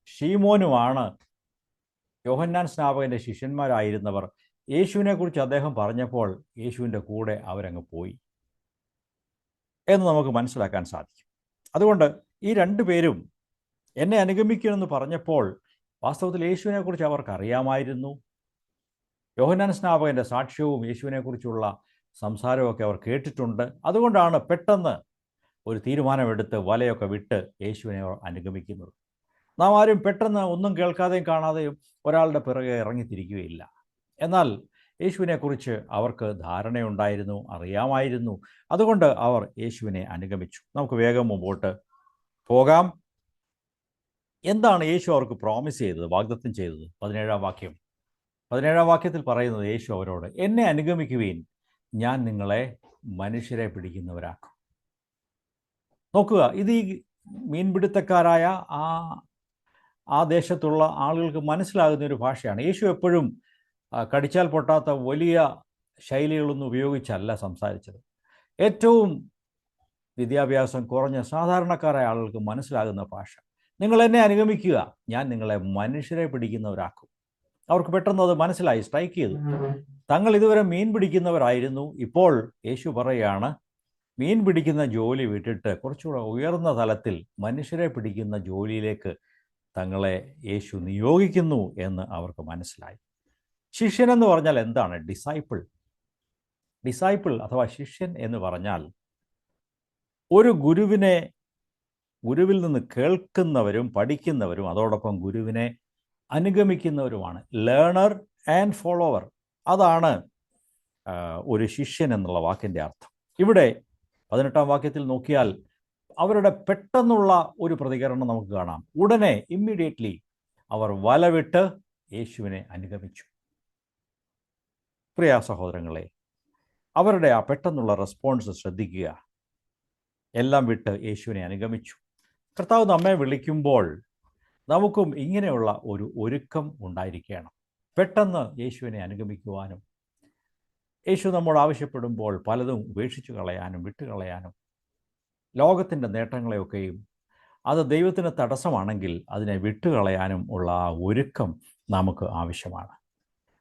ശീമോനുമാണ് യോഹന്നാൻ സ്നാപകൻ്റെ ശിഷ്യന്മാരായിരുന്നവർ. യേശുവിനെക്കുറിച്ച് അദ്ദേഹം പറഞ്ഞപ്പോൾ യേശുവിൻ്റെ കൂടെ അവരങ്ങ് പോയി എന്ന് നമുക്ക് മനസ്സിലാക്കാൻ സാധിക്കും. അതുകൊണ്ട് ഈ 2 പേരും എന്നെ അനുഗമിക്കുമെന്ന് പറഞ്ഞപ്പോൾ വാസ്തവത്തിൽ യേശുവിനെക്കുറിച്ച് അവർക്ക് അറിയാമായിരുന്നു. യോഹന്നാൻ സ്നാപകൻ്റെ സാക്ഷ്യവും യേശുവിനെക്കുറിച്ചുള്ള സംസാരമൊക്കെ അവർ കേട്ടിട്ടുണ്ട്. അതുകൊണ്ടാണ് പെട്ടെന്ന് ഒരു തീരുമാനമെടുത്ത് വലയൊക്കെ വിട്ട് യേശുവിനെ അവർ അനുഗമിക്കുന്നത്. നാം ആരും പെട്ടെന്ന് ഒന്നും കേൾക്കാതെയും കാണാതെയും ഒരാളുടെ പിറകെ ഇറങ്ങിത്തിരിക്കുകയില്ല. എന്നാൽ യേശുവിനെക്കുറിച്ച് അവർക്ക് ധാരണയുണ്ടായിരുന്നു, അറിയാമായിരുന്നു. അതുകൊണ്ട് അവർ യേശുവിനെ അനുഗമിച്ചു. നമുക്ക് വേഗം മുമ്പോട്ട് പോകാം. എന്താണ് യേശു അവർക്ക് പ്രോമിസ് ചെയ്തത്, വാഗ്ദത്തം ചെയ്തത്? 17-ാം വാക്യം. 17-ാം വാക്യത്തിൽ പറയുന്നത്, യേശു അവരോട്, എന്നെ അനുഗമിക്കുവീൻ, ഞാൻ നിങ്ങളെ മനുഷ്യരെ പിടിക്കുന്നവരാക്കും. നോക്കുക, ഇത് ഈ മീൻപിടുത്തക്കാരായ ആ ദേശത്തുള്ള ആളുകൾക്ക് മനസ്സിലാകുന്ന ഒരു ഭാഷയാണ്. യേശു എപ്പോഴും കടിച്ചാൽ പൊട്ടാത്ത വലിയ ശൈലികളൊന്നും ഉപയോഗിച്ചല്ല സംസാരിച്ചത്. ഏറ്റവും വിദ്യാഭ്യാസം കുറഞ്ഞ സാധാരണക്കാരായ ആളുകൾക്ക് മനസ്സിലാകുന്ന ഭാഷ. നിങ്ങൾ എന്നെ അനുഗമിക്കുക, ഞാൻ നിങ്ങളെ മനുഷ്യരെ പിടിക്കുന്നവരാക്കും. അവർക്ക് പെട്ടെന്ന് അത് മനസ്സിലായി, സ്ട്രൈക്ക് ചെയ്തു. തങ്ങൾ ഇതുവരെ മീൻ പിടിക്കുന്നവരായിരുന്നു. ഇപ്പോൾ യേശു പറയുകയാണ്, മീൻ പിടിക്കുന്ന ജോലി വിട്ടിട്ട് കുറച്ചുകൂടെ ഉയർന്ന തലത്തിൽ മനുഷ്യരെ പിടിക്കുന്ന ജോലിയിലേക്ക് തങ്ങളെ യേശു നിയോഗിക്കുന്നു എന്ന് അവർക്ക് മനസ്സിലായി. ശിഷ്യൻ എന്ന് പറഞ്ഞാൽ എന്താണ്? ഡിസൈപ്പിൾ അഥവാ ശിഷ്യൻ എന്ന് പറഞ്ഞാൽ ഒരു ഗുരുവിൽ നിന്ന് കേൾക്കുന്നവരും പഠിക്കുന്നവരും അതോടൊപ്പം ഗുരുവിനെ അനുഗമിക്കുന്നവരുമാണ്. ലേണർ ആൻഡ് ഫോളോവർ, അതാണ് ഒരു ശിഷ്യൻ എന്നുള്ള വാക്കിൻ്റെ അർത്ഥം. ഇവിടെ 18-ാം വാക്യത്തിൽ നോക്കിയാൽ അവരുടെ പെട്ടെന്നുള്ള ഒരു പ്രതികരണം നമുക്ക് കാണാം. ഉടനെ, ഇമ്മീഡിയറ്റ്ലി അവർ വലവിട്ട് യേശുവിനെ അനുഗമിച്ചു. പ്രിയ സഹോദരങ്ങളെ, അവരുടെ ആ പെട്ടെന്നുള്ള റെസ്പോൺസ് ശ്രദ്ധിക്കുക. എല്ലാം വിട്ട് യേശുവിനെ അനുഗമിച്ചു. കർത്താവ് നമ്മെ വിളിക്കുമ്പോൾ നമുക്കും ഇങ്ങനെയുള്ള ഒരു ഒരുക്കം ഉണ്ടായിരിക്കണം. പെട്ടെന്ന് യേശുവിനെ അനുഗമിക്കുവാനും യേശു നമ്മോട് ആവശ്യപ്പെടുമ്പോൾ പലതും ഉപേക്ഷിച്ചു കളയാനും വിട്ടുകളയാനും ലോകത്തിൻ്റെ നേട്ടങ്ങളെയൊക്കെയും അത് ദൈവത്തിന് തടസ്സമാണെങ്കിൽ അതിനെ വിട്ടുകളയാനും ഉള്ള ആ ഒരുക്കം നമുക്ക് ആവശ്യമാണ്.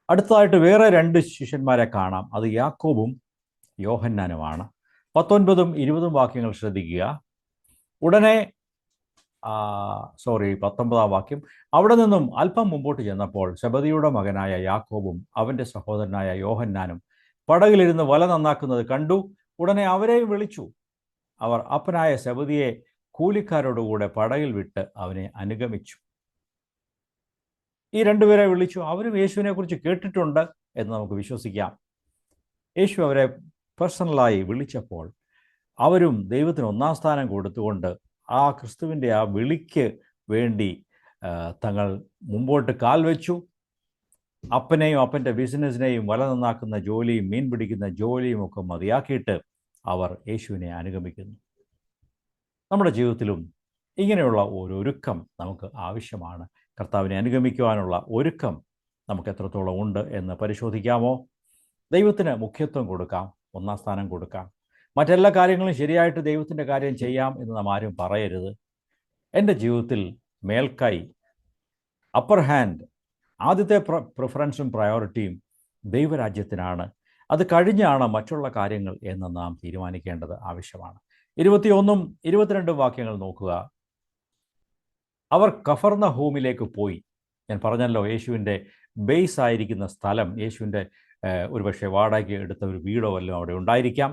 അടുത്തതായിട്ട് വേറെ 2 ശിഷ്യന്മാരെ കാണാം. അത് യാക്കോബും യോഹന്നാനുമാണ്. 19ഉം 20ഉം വാക്യങ്ങൾ ശ്രദ്ധിക്കുക. ഉടനെ 19-ാം വാക്യം. അവിടെ നിന്നും അല്പം മുമ്പോട്ട് ചെന്നപ്പോൾ സെബദിയുടെ മകനായ യാക്കോബും അവൻ്റെ സഹോദരനായ യോഹന്നാനും പടകിലിരുന്ന് വല നന്നാക്കുന്നത് കണ്ടു. ഉടനെ അവരെയും വിളിച്ചു. അവർ അപ്പനായ സെബദിയെ കൂലിക്കാരോടുകൂടെ പടകിൽ വിട്ട് അവനെ അനുഗമിച്ചു. ഈ 2 പേരെ വിളിച്ചു. അവരും യേശുവിനെ കുറിച്ച് കേട്ടിട്ടുണ്ട് എന്ന് നമുക്ക് വിശ്വസിക്കാം. യേശു അവരെ പേഴ്സണലായി വിളിച്ചപ്പോൾ അവരും ദൈവത്തിന് 1-ാം സ്ഥാനം കൊടുത്തുകൊണ്ട് ആ ക്രിസ്തുവിൻ്റെ ആ വിളിക്ക് വേണ്ടി തങ്ങൾ മുമ്പോട്ട് കാൽ വെച്ചു. അപ്പനെയും അപ്പൻ്റെ ബിസിനസ്സിനെയും വല നന്നാക്കുന്ന ജോലിയും മീൻ പിടിക്കുന്ന ജോലിയും ഒക്കെ മതിയാക്കിയിട്ട് അവർ യേശുവിനെ അനുഗമിക്കുന്നു. നമ്മുടെ ജീവിതത്തിലും ഇങ്ങനെയുള്ള ഒരു ഒരുക്കം നമുക്ക് ആവശ്യമാണ്. കർത്താവിനെ അനുഗമിക്കുവാനുള്ള ഒരുക്കം നമുക്ക് എത്രത്തോളം ഉണ്ട് എന്ന് പരിശോധിക്കാമോ? ദൈവത്തിന് മുഖ്യത്വം കൊടുക്കാം, ഒന്നാം സ്ഥാനം കൊടുക്കാം. മറ്റെല്ലാ കാര്യങ്ങളും ശരിയായിട്ട് ദൈവത്തിൻ്റെ കാര്യം ചെയ്യാം എന്ന് നാം ആരും പറയരുത്. എൻ്റെ ജീവിതത്തിൽ മേൽക്കൈ, അപ്പർ ഹാൻഡ്, ആദ്യത്തെ പ്രിഫറൻസും പ്രയോറിറ്റിയും ദൈവരാജ്യത്തിനാണ്. അത് കഴിഞ്ഞാണ് മറ്റുള്ള കാര്യങ്ങൾ എന്ന് നാം തീരുമാനിക്കേണ്ടത് ആവശ്യമാണ്. 21ഉം 22ഉം വാക്യങ്ങൾ നോക്കുക. അവർ കഫർന്നഹൂമിലേക്ക് പോയി. ഞാൻ പറഞ്ഞല്ലോ, യേശുവിൻ്റെ ബേസ് ആയിരിക്കുന്ന സ്ഥലം, യേശുവിൻ്റെ ഒരുപക്ഷെ വാടകയ്ക്ക് എടുത്ത ഒരു വീടോ വല്ലതും അവിടെ ഉണ്ടായിരിക്കാം.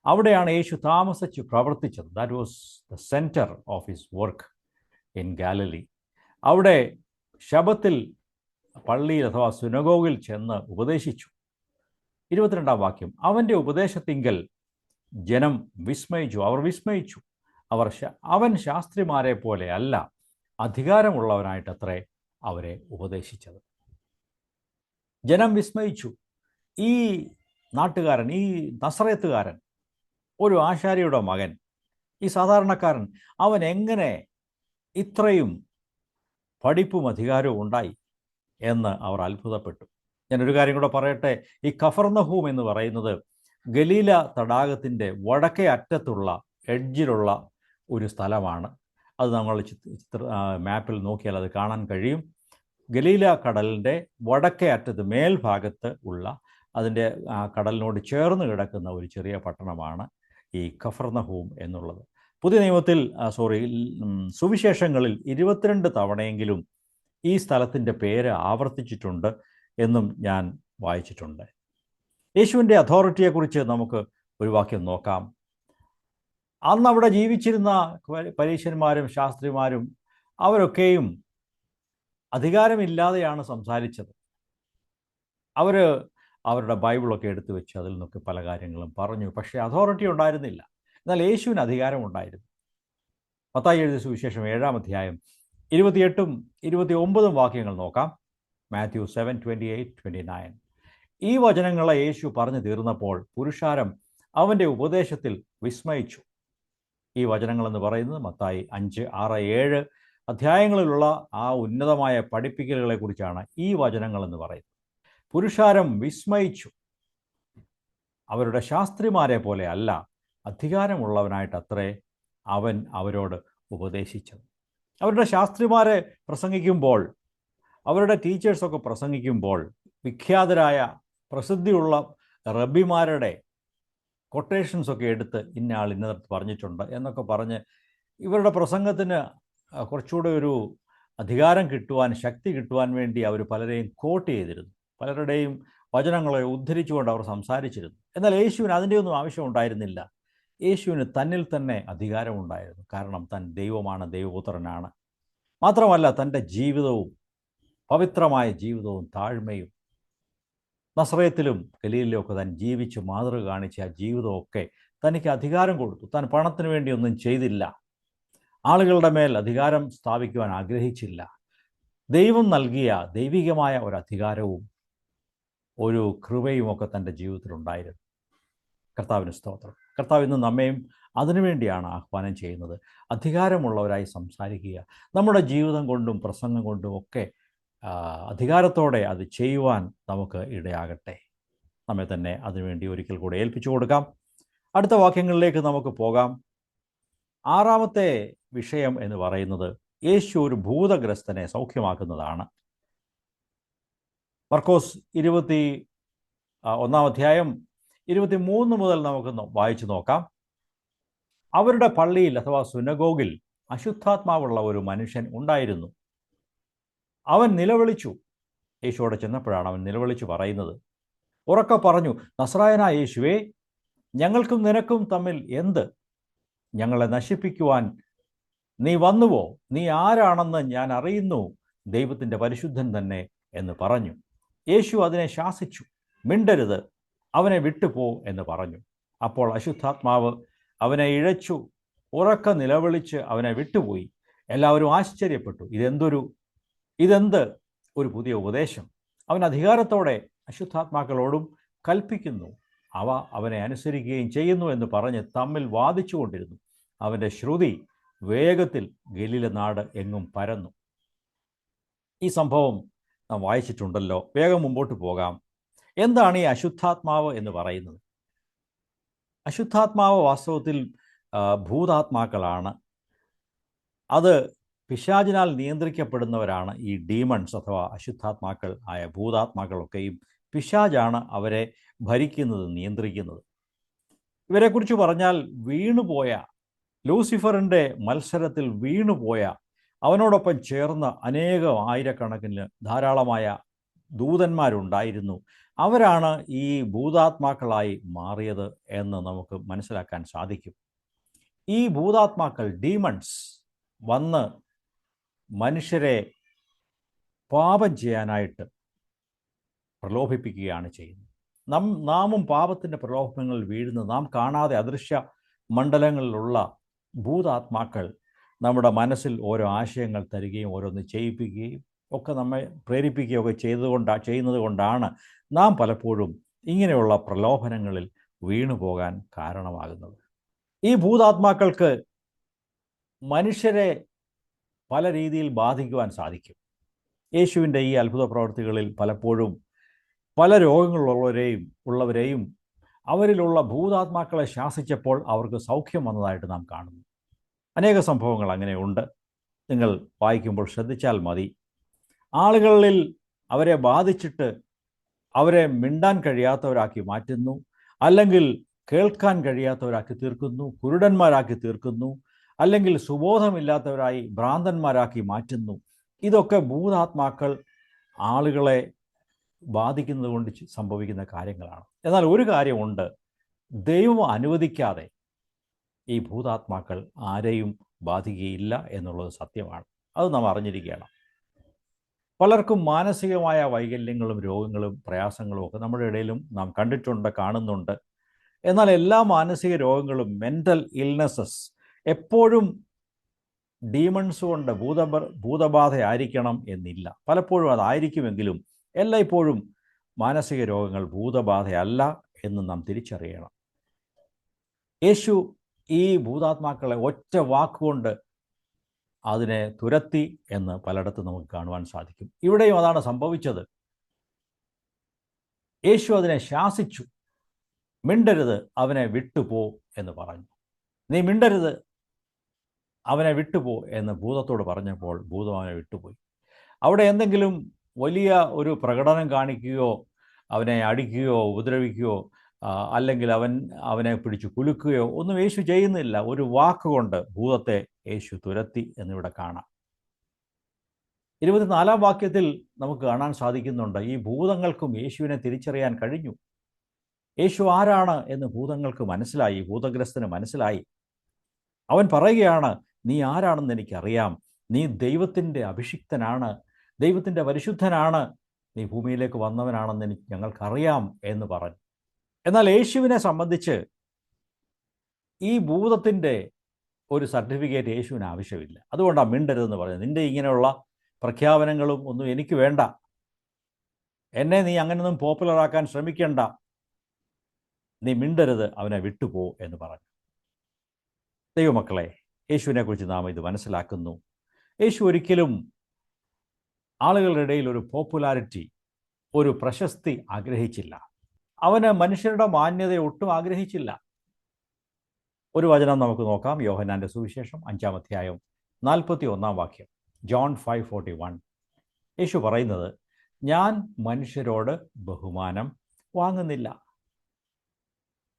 അവിടെയാണ് യേശു താമസിച്ച് പ്രവർത്തിച്ചത്. That was the centre of his work in Galilee. അവിടെ ശബത്തിൽ പള്ളിയിൽ അഥവാ സുനഗോഗിൽ ചെന്ന് ഉപദേശിച്ചു. 22-ാം വാക്യം, അവൻ്റെ ഉപദേശത്തിങ്കൽ ജനം വിസ്മയിച്ചു. അവർ വിസ്മയിച്ചു. അവൻ ശാസ്ത്രിമാരെ പോലെ അല്ല, അധികാരമുള്ളവനായിട്ടത്രേ അവരെ ഉപദേശിച്ചത്. ജനം വിസ്മയിച്ചു. ഈ നാട്ടുകാരൻ, ഈ നസറേത്തുകാരൻ, ഒരു ആശാരിയുടെ മകൻ, ഈ സാധാരണക്കാരൻ, അവൻ എങ്ങനെ ഇത്രയും പഠിപ്പും അധികാരവും ഉണ്ടായി എന്ന് അവർ അത്ഭുതപ്പെട്ടു. ഞാനൊരു കാര്യം കൂടെ പറയട്ടെ. ഈ കഫർന്നഹൂം എന്ന് പറയുന്നത് ഗലീല തടാകത്തിൻ്റെ വടക്കേ അറ്റത്തുള്ള എഡ്ജിലുള്ള ഒരു സ്ഥലമാണ്. അത് നമ്മൾ മാപ്പിൽ നോക്കിയാൽ അത് കാണാൻ കഴിയും. ഗലീല കടലിൻ്റെ വടക്കേ അറ്റത്ത് മേൽഭാഗത്ത് ഉള്ള അതിൻ്റെ കടലിനോട് ചേർന്ന് കിടക്കുന്ന ഒരു ചെറിയ പട്ടണമാണ് ഈ കഫർന്നഹൂം എന്നുള്ളത്. പുതിയ നിയമത്തിൽ സുവിശേഷങ്ങളിൽ 22 തവണയെങ്കിലും ഈ സ്ഥലത്തിൻ്റെ പേര് ആവർത്തിച്ചിട്ടുണ്ട് എന്നും ഞാൻ വായിച്ചിട്ടുണ്ട്. യേശുവിൻ്റെ അതോറിറ്റിയെക്കുറിച്ച് നമുക്ക് ഒരു വാക്യം നോക്കാം. അന്ന് അവിടെ ജീവിച്ചിരുന്ന പരീശന്മാരും ശാസ്ത്രിമാരും അവരൊക്കെയും അധികാരമില്ലാതെയാണ് സംസാരിച്ചത്. അവർ അവരുടെ ബൈബിളൊക്കെ എടുത്തു വെച്ച് അതിൽ നിന്നൊക്കെ പല കാര്യങ്ങളും പറഞ്ഞു. പക്ഷേ അതോറിറ്റി ഉണ്ടായിരുന്നില്ല. എന്നാൽ യേശുവിന് അധികാരമുണ്ടായിരുന്നു. മത്തായി എഴുതിയ സുവിശേഷം 7-ാം അധ്യായം 28ഉം 29ഉം വാക്യങ്ങൾ നോക്കാം. മാത്യു 7:28-29. ഈ വചനങ്ങളെ യേശു പറഞ്ഞു തീർന്നപ്പോൾ പുരുഷാരം അവൻ്റെ ഉപദേശത്തിൽ വിസ്മയിച്ചു. ഈ വചനങ്ങളെന്ന് പറയുന്നത് മത്തായി 5, 6, 7 അധ്യായങ്ങളിലുള്ള ആ ഉന്നതമായ പഠിപ്പിക്കലുകളെക്കുറിച്ചാണ് ഈ വചനങ്ങളെന്ന് പറയുന്നത്. പുരുഷാരം വിസ്മയിച്ചു. അവരുടെ ശാസ്ത്രിമാരെ പോലെ അല്ല, അധികാരമുള്ളവനായിട്ടത്രേ അവൻ അവരോട് ഉപദേശിച്ചത്. അവരുടെ ശാസ്ത്രിമാരെ പ്രസംഗിക്കുമ്പോൾ, അവരുടെ ടീച്ചേഴ്സൊക്കെ പ്രസംഗിക്കുമ്പോൾ വിഖ്യാതരായ പ്രസിദ്ധിയുള്ള റബ്ബിമാരുടെ കൊട്ടേഷൻസൊക്കെ എടുത്ത് ഇന്ന ആൾ ഇന്നടത്ത് പറഞ്ഞിട്ടുണ്ട് എന്നൊക്കെ പറഞ്ഞ് ഇവരുടെ പ്രസംഗത്തിന് കുറച്ചുകൂടെ ഒരു അധികാരം കിട്ടുവാൻ, ശക്തി കിട്ടുവാൻ വേണ്ടി അവർ പലരെയും കോട്ട് ചെയ്തിരുന്നു. പലരുടെയും വചനങ്ങളെ ഉദ്ധരിച്ചുകൊണ്ട് അവർ സംസാരിച്ചിരുന്നു. എന്നാൽ യേശുവിന് അതിൻ്റെയൊന്നും ആവശ്യം ഉണ്ടായിരുന്നില്ല. യേശുവിന് തന്നിൽ തന്നെ അധികാരമുണ്ടായിരുന്നു. കാരണം താൻ ദൈവമാണ്, ദൈവപുത്രനാണ്. മാത്രമല്ല തൻ്റെ ജീവിതവും, പവിത്രമായ ജീവിതവും താഴ്മയും, നസറേത്തിലും ഗലീലയിലുമൊക്കെ താൻ ജീവിച്ച് മാതൃക കാണിച്ച ആ ജീവിതമൊക്കെ തനിക്ക് അധികാരം കൊടുത്തു. താൻ പണത്തിന് വേണ്ടി ഒന്നും ചെയ്തില്ല. ആളുകളുടെ മേൽ അധികാരം സ്ഥാപിക്കുവാൻ ആഗ്രഹിച്ചില്ല. ദൈവം നൽകിയ ദൈവികമായ ഒരു അധികാരവും ഒരു കൃപയുമൊക്കെ തൻ്റെ ജീവിതത്തിലുണ്ടായിരുന്നു. കർത്താവിന് സ്തോത്രം. കർത്താവ് ഇന്ന് നമ്മയും അതിനുവേണ്ടിയാണ് ആഹ്വാനം ചെയ്യുന്നത്. അധികാരമുള്ളവരായി സംസാരിക്കുക. നമ്മുടെ ജീവിതം കൊണ്ടും പ്രസംഗം കൊണ്ടും ഒക്കെ അധികാരത്തോടെ അത് ചെയ്യുവാൻ നമുക്ക് ഇടയാകട്ടെ. നമ്മെ തന്നെ അതിനുവേണ്ടി ഒരിക്കൽ കൂടെ ഏൽപ്പിച്ചു കൊടുക്കാം. അടുത്ത വാക്യങ്ങളിലേക്ക് നമുക്ക് പോകാം. 6-ാമത്തെ വിഷയം എന്ന് പറയുന്നത് യേശു ഒരു ഭൂതഗ്രസ്തനെ സൗഖ്യമാക്കുന്നതാണ്. മർക്കോസ് 21-ാം അധ്യായം 23 മുതൽ നമുക്ക് വായിച്ചു നോക്കാം. അവരുടെ പള്ളിയിൽ അഥവാ സുനഗോഗിൽ അശുദ്ധാത്മാവുള്ള ഒരു മനുഷ്യൻ ഉണ്ടായിരുന്നു. അവൻ നിലവിളിച്ചു. യേശുവോടെ ചെന്നപ്പോഴാണ് അവൻ നിലവിളിച്ചു പറയുന്നത്. ഉറക്കെ പറഞ്ഞു, നസ്രായനായ യേശുവേ, ഞങ്ങൾക്കും നിനക്കും തമ്മിൽ എന്ത്? ഞങ്ങളെ നശിപ്പിക്കുവാൻ നീ വന്നുവോ? നീ ആരാണെന്ന് ഞാൻ അറിയുന്നു, ദൈവത്തിൻ്റെ പരിശുദ്ധൻ തന്നെ എന്ന് പറഞ്ഞു. യേശു അതിനെ ശാസിച്ചു. മിണ്ടരുത്, അവനെ വിട്ടുപോ എന്ന് പറഞ്ഞു. അപ്പോൾ അശുദ്ധാത്മാവ് അവനെ ഇഴച്ചു. ഉറക്കെ നിലവിളിച്ച് അവനെ വിട്ടുപോയി. എല്ലാവരും ആശ്ചര്യപ്പെട്ടു. ഇതെന്ത് ഒരു പുതിയ ഉപദേശം! അവൻ അധികാരത്തോടെ അശുദ്ധാത്മാക്കളോടും കൽപ്പിക്കുന്നു, അവ അവനെ അനുസരിക്കുകയും ചെയ്യുന്നു എന്ന് പറഞ്ഞ് തമ്മിൽ വാദിച്ചു കൊണ്ടിരുന്നു. അവൻ്റെ ശ്രുതി വേഗത്തിൽ ഗലീല നാട് എങ്ങും പരന്നു. ഈ സംഭവം നാം വായിച്ചിട്ടുണ്ടല്ലോ. വേഗം മുമ്പോട്ട് പോകാം. എന്താണ് ഈ അശുദ്ധാത്മാവ് എന്ന് പറയുന്നത്? അശുദ്ധാത്മാവ് വാസ്തവത്തിൽ ഭൂതാത്മാക്കളാണ്. അത് പിശാചിനാൽ നിയന്ത്രിക്കപ്പെടുന്നവരാണ് ഈ ഡീമൺസ് അഥവാ അശുദ്ധാത്മാക്കൾ ആയ ഭൂതാത്മാക്കളൊക്കെയും. പിശാചാണ് അവരെ ഭരിക്കുന്നത്, നിയന്ത്രിക്കുന്നത്. ഇവരെക്കുറിച്ച് പറഞ്ഞാൽ വീണുപോയ, ലൂസിഫറിൻ്റെ മത്സരത്തിൽ വീണുപോയ, അവനോടൊപ്പം ചേർന്ന അനേകം ആയിരക്കണക്കിന് ധാരാളമായ ദൂതന്മാരുണ്ടായിരുന്നു. അവരാണ് ഈ ഭൂതാത്മാക്കളായി മാറിയത് എന്ന് നമുക്ക് മനസ്സിലാക്കാൻ സാധിക്കും. ഈ ഭൂതാത്മാക്കൾ, ഡീമൺസ്, വന്ന് മനുഷ്യരെ പാപം ചെയ്യാനായിട്ട് പ്രലോഭിപ്പിക്കുകയാണ് ചെയ്യുന്നത്. നാമും പാപത്തിൻ്റെ പ്രലോഭനങ്ങളിൽ വീഴുന്നു. നാം കാണാതെ അദൃശ്യ മണ്ഡലങ്ങളിലുള്ള ഭൂതാത്മാക്കൾ നമ്മുടെ മനസ്സിൽ ഓരോ ആശയങ്ങൾ തരികയും ഓരോന്ന് ചെയ്യിപ്പിക്കുകയും ഒക്കെ നമ്മെ പ്രേരിപ്പിക്കുകയൊക്കെ ചെയ്യുന്നത് കൊണ്ടാണ് നാം പലപ്പോഴും ഇങ്ങനെയുള്ള പ്രലോഭനങ്ങളിൽ വീണുപോകാൻ കാരണമാകുന്നത്. ഈ ഭൂതാത്മാക്കൾക്ക് മനുഷ്യരെ പല രീതിയിൽ ബാധിക്കുവാൻ സാധിക്കും. യേശുവിൻ്റെ ഈ അത്ഭുത പ്രവർത്തികളിൽ പലപ്പോഴും പല രോഗങ്ങളുള്ളവരെയും അവരിലുള്ള ഭൂതാത്മാക്കളെ ശാസിച്ചപ്പോൾ അവർക്ക് സൗഖ്യം വന്നതായിട്ട് നാം കാണുന്നു. അനേക സംഭവങ്ങൾ അങ്ങനെയുണ്ട്. നിങ്ങൾ വായിക്കുമ്പോൾ ശ്രദ്ധിച്ചാൽ മതി. ആളുകളിൽ അവരെ ബാധിച്ചിട്ട് അവരെ മിണ്ടാൻ കഴിയാത്തവരാക്കി മാറ്റുന്നു, അല്ലെങ്കിൽ കേൾക്കാൻ കഴിയാത്തവരാക്കി തീർക്കുന്നു, കുരുടന്മാരാക്കി തീർക്കുന്നു, അല്ലെങ്കിൽ സുബോധമില്ലാത്തവരായി ഭ്രാന്തന്മാരാക്കി മാറ്റുന്നു. ഇതൊക്കെ ഭൂതാത്മാക്കൾ ആളുകളെ ബാധിക്കുന്നത് കൊണ്ട് സംഭവിക്കുന്ന കാര്യങ്ങളാണ്. എന്നാൽ ഒരു കാര്യമുണ്ട്, ദൈവം അനുവദിക്കാതെ ഈ ഭൂതാത്മാക്കൾ ആരെയും ബാധിക്കുകയില്ല എന്നുള്ളത് സത്യമാണ്. അത് നാം അറിഞ്ഞിരിക്കുകയാണ്. പലർക്കും മാനസികമായ വൈകല്യങ്ങളും രോഗങ്ങളും പ്രയാസങ്ങളും ഒക്കെ നമ്മുടെ ഇടയിലും നാം കണ്ടിട്ടുണ്ട്, കാണുന്നുണ്ട്. എന്നാൽ എല്ലാ മാനസിക രോഗങ്ങളും, മെൻ്റൽ ഇൽനെസ്സസ്, എപ്പോഴും ഡീമൺസ് കൊണ്ട് ഭൂതബാധയായിരിക്കണം എന്നില്ല. പലപ്പോഴും അതായിരിക്കുമെങ്കിലും എല്ലായ്പ്പോഴും മാനസിക രോഗങ്ങൾ ഭൂതബാധയല്ല എന്ന് നാം തിരിച്ചറിയണം. യേശു ഈ ഭൂതാത്മാക്കളെ ഒറ്റ വാക്കുകൊണ്ട് അതിനെ തുരത്തി എന്ന് പലയിടത്തും നമുക്ക് കാണുവാൻ സാധിക്കും. ഇവിടെയും അതാണ് സംഭവിച്ചത്. യേശു അതിനെ ശാസിച്ചു. മിണ്ടരുത്, അവനെ വിട്ടുപോ എന്ന് പറഞ്ഞു. നീ മിണ്ടരുത്, അവനെ വിട്ടുപോ എന്ന് ഭൂതത്തോട് പറഞ്ഞപ്പോൾ ഭൂതം അവനെ വിട്ടുപോയി. അവിടെ എന്തെങ്കിലും വലിയ ഒരു പ്രകടനം കാണിക്കുകയോ അവനെ അടിക്കുകയോ ഉപദ്രവിക്കുകയോ അല്ലെങ്കിൽ അവനെ പിടിച്ച് കുലുക്കുകയോ ഒന്നും യേശു ചെയ്യുന്നില്ല. ഒരു വാക്കുകൊണ്ട് ഭൂതത്തെ യേശു തുരത്തി എന്നിവിടെ കാണാം. 24-ാം വാക്യത്തിൽ നമുക്ക് കാണാൻ സാധിക്കുന്നുണ്ട്, ഈ ഭൂതങ്ങൾക്കും യേശുവിനെ തിരിച്ചറിയാൻ കഴിഞ്ഞു. യേശു ആരാണ് എന്ന് ഭൂതങ്ങൾക്ക് മനസ്സിലായി, ഭൂതഗ്രസ്തന് മനസ്സിലായി. അവൻ പറയുകയാണ്, നീ ആരാണെന്ന് എനിക്കറിയാം, നീ ദൈവത്തിൻ്റെ അഭിഷിക്തനാണ്, ദൈവത്തിൻ്റെ പരിശുദ്ധനാണ്, നീ ഭൂമിയിലേക്ക് വന്നവനാണെന്ന് ഞങ്ങൾക്കറിയാം എന്ന് പറഞ്ഞു. എന്നാൽ യേശുവിനെ സംബന്ധിച്ച് ഈ ഭൂതത്തിൻ്റെ ഒരു സർട്ടിഫിക്കറ്റ് യേശുവിന് ആവശ്യമില്ല. അതുകൊണ്ടാണ് മിണ്ടരുതെന്ന് പറയുന്നത്. നിൻ്റെ ഇങ്ങനെയുള്ള പ്രഖ്യാപനങ്ങളും ഒന്നും എനിക്ക് വേണ്ട, എന്നെ നീ അങ്ങനെയൊന്നും പോപ്പുലറാക്കാൻ ശ്രമിക്കേണ്ട, നീ മിണ്ടരുത്, അവനെ വിട്ടുപോ എന്ന് പറഞ്ഞു. ദൈവമക്കളെ, യേശുവിനെക്കുറിച്ച് നാം ഇത് മനസ്സിലാക്കുന്നു. യേശു ഒരിക്കലും ആളുകളുടെ ഇടയിൽ ഒരു പോപ്പുലാരിറ്റി, ഒരു പ്രശസ്തി ആഗ്രഹിച്ചില്ല. അവന് മനുഷ്യരുടെ മാന്യത ഒട്ടും ആഗ്രഹിച്ചില്ല. ഒരു വചനം നമുക്ക് നോക്കാം. യോഹന്നാൻ്റെ സുവിശേഷം 5-ാം അധ്യായം 41-ാം വാക്യം. ജോൺ 5:41. യേശു പറയുന്നത്, ഞാൻ മനുഷ്യരോട് ബഹുമാനം വാങ്ങുന്നില്ല.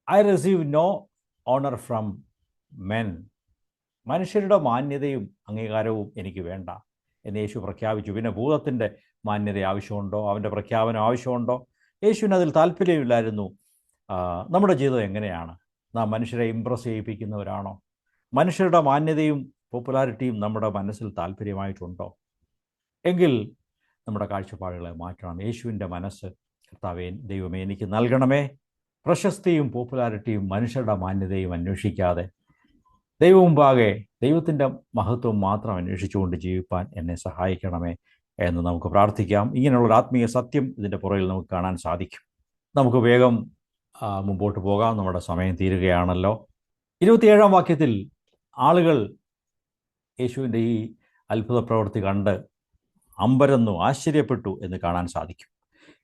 I receive no honour from men. മനുഷ്യരുടെ മാന്യതയും അംഗീകാരവും എനിക്ക് വേണ്ട എന്ന് യേശു പ്രഖ്യാപിച്ചു. പിന്നെ ഭൂതത്തിൻ്റെ മാന്യത ആവശ്യമുണ്ടോ, അവൻ്റെ പ്രഖ്യാപനം ആവശ്യമുണ്ടോ? യേശുവിന് അതിൽ താല്പര്യമില്ലായിരുന്നു. നമ്മുടെ ജീവിതം എങ്ങനെയാണ്? നാം മനുഷ്യരെ ഇമ്പ്രസ് ചെയ്യിപ്പിക്കുന്നവരാണോ? മനുഷ്യരുടെ മാന്യതയും പോപ്പുലാരിറ്റിയും നമ്മുടെ മനസ്സിൽ താല്പര്യമായിട്ടുണ്ടോ? എങ്കിൽ നമ്മുടെ കാഴ്ചപ്പാടുകളെ മാറ്റണം. യേശുവിൻ്റെ മനസ്സ്, കർത്താവേ, ദൈവമേ, എനിക്ക് നൽകണമേ. പ്രശസ്തിയും പോപ്പുലാരിറ്റിയും മനുഷ്യരുടെ മാന്യതയും അന്വേഷിക്കാതെ ദൈവമുമ്പാകെ ദൈവത്തിൻ്റെ മഹത്വം മാത്രം അന്വേഷിച്ചുകൊണ്ട് ജീവിപ്പാൻ എന്നെ സഹായിക്കണമേ എന്ന് നമുക്ക് പ്രാർത്ഥിക്കാം. ഇങ്ങനെയുള്ളൊരു ആത്മീയ സത്യം ഇതിൻ്റെ പുറകിൽ നമുക്ക് കാണാൻ സാധിക്കും. നമുക്ക് വേഗം മുമ്പോട്ട് പോകാം, നമ്മുടെ സമയം തീരുകയാണല്ലോ. 27-ാം വാക്യത്തിൽ ആളുകൾ യേശുവിൻ്റെ ഈ അത്ഭുത പ്രവൃത്തി കണ്ട് അമ്പരന്നു ആശ്ചര്യപ്പെട്ടു എന്ന് കാണാൻ സാധിക്കും.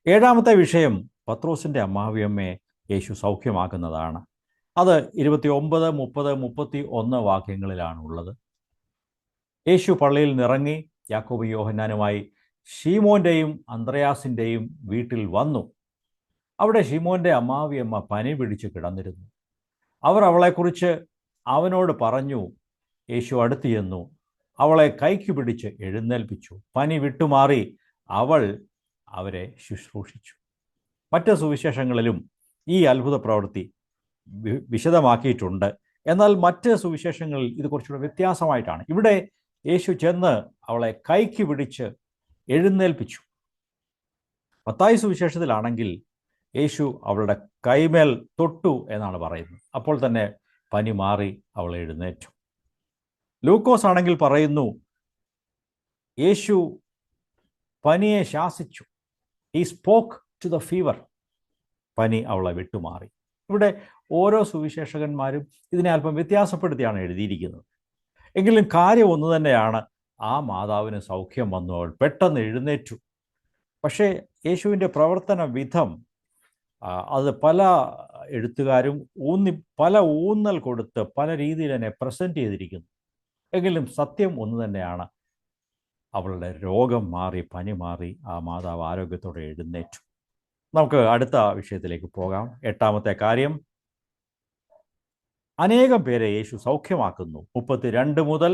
ഏഴാമത്തെ വിഷയം പത്രോസിൻ്റെ അമ്മാവിയമ്മയെ യേശു സൗഖ്യമാക്കുന്നതാണ്. അത് 29, 30, 31 വാക്യങ്ങളിലാണുള്ളത്. യേശു പള്ളിയിൽ നിറങ്ങി യാക്കോബും യോഹന്നാനുമായി ശീമോൻ്റെയും അന്ത്രയാസിൻ്റെയും വീട്ടിൽ വന്നു. അവിടെ ശീമോൻ്റെ അമ്മാവിയമ്മ പനി പിടിച്ച് കിടന്നിരുന്നു. അവർ അവളെക്കുറിച്ച് അവനോട് പറഞ്ഞു. യേശു അടുത്ത് ചെന്നു അവളെ കൈക്ക് പിടിച്ച് എഴുന്നേൽപ്പിച്ചു. പനി വിട്ടുമാറി അവൾ അവരെ ശുശ്രൂഷിച്ചു. മറ്റ് സുവിശേഷങ്ങളിലും ഈ അത്ഭുത പ്രവൃത്തി വിശദമാക്കിയിട്ടുണ്ട്. എന്നാൽ മറ്റ് സുവിശേഷങ്ങളിൽ ഇത് കുറച്ചുകൂടെ വ്യത്യാസമായിട്ടാണ്. ഇവിടെ യേശു ചെന്ന് അവളെ കൈക്ക് പിടിച്ച് എഴുന്നേൽപ്പിച്ചു. മത്തായി സുവിശേഷത്തിലാണെങ്കിൽ യേശു അവളുടെ കൈമേൽ തൊട്ടു എന്നാണ് പറയുന്നത്. അപ്പോൾ തന്നെ പനി മാറി അവൾ എഴുന്നേറ്റു. ലൂക്കോസ് ആണെങ്കിൽ പറയുന്നു യേശു പനിയെ ശാസിച്ചു. He spoke to the fever. പനി അവളെ വിട്ടുമാറി. ഇവിടെ ഓരോ സുവിശേഷകന്മാരും ഇതിനെ അല്പം വ്യത്യാസപ്പെടുത്തിയാണ് എഴുതിയിരിക്കുന്നത്. എങ്കിലും കാര്യം ഒന്ന് തന്നെയാണ്. ആ മാതാവിന് സൗഖ്യം വന്നു, അവൾ പെട്ടെന്ന് എഴുന്നേറ്റു. പക്ഷേ യേശുവിൻ്റെ പ്രവർത്തന വിധം അത് പല എഴുത്തുകാരും പല ഊന്നൽ കൊടുത്ത് പല രീതിയിൽ തന്നെ പ്രസൻറ്റ് ചെയ്തിരിക്കുന്നു. എങ്കിലും സത്യം ഒന്ന് തന്നെയാണ്. അവളുടെ രോഗം മാറി, പനി മാറി, ആ മാതാവ് ആരോഗ്യത്തോടെ എഴുന്നേറ്റു. നമുക്ക് അടുത്ത വിഷയത്തിലേക്ക് പോകാം. എട്ടാമത്തെ കാര്യം, അനേകം പേരെ യേശു സൗഖ്യമാക്കുന്നു. 32 മുതൽ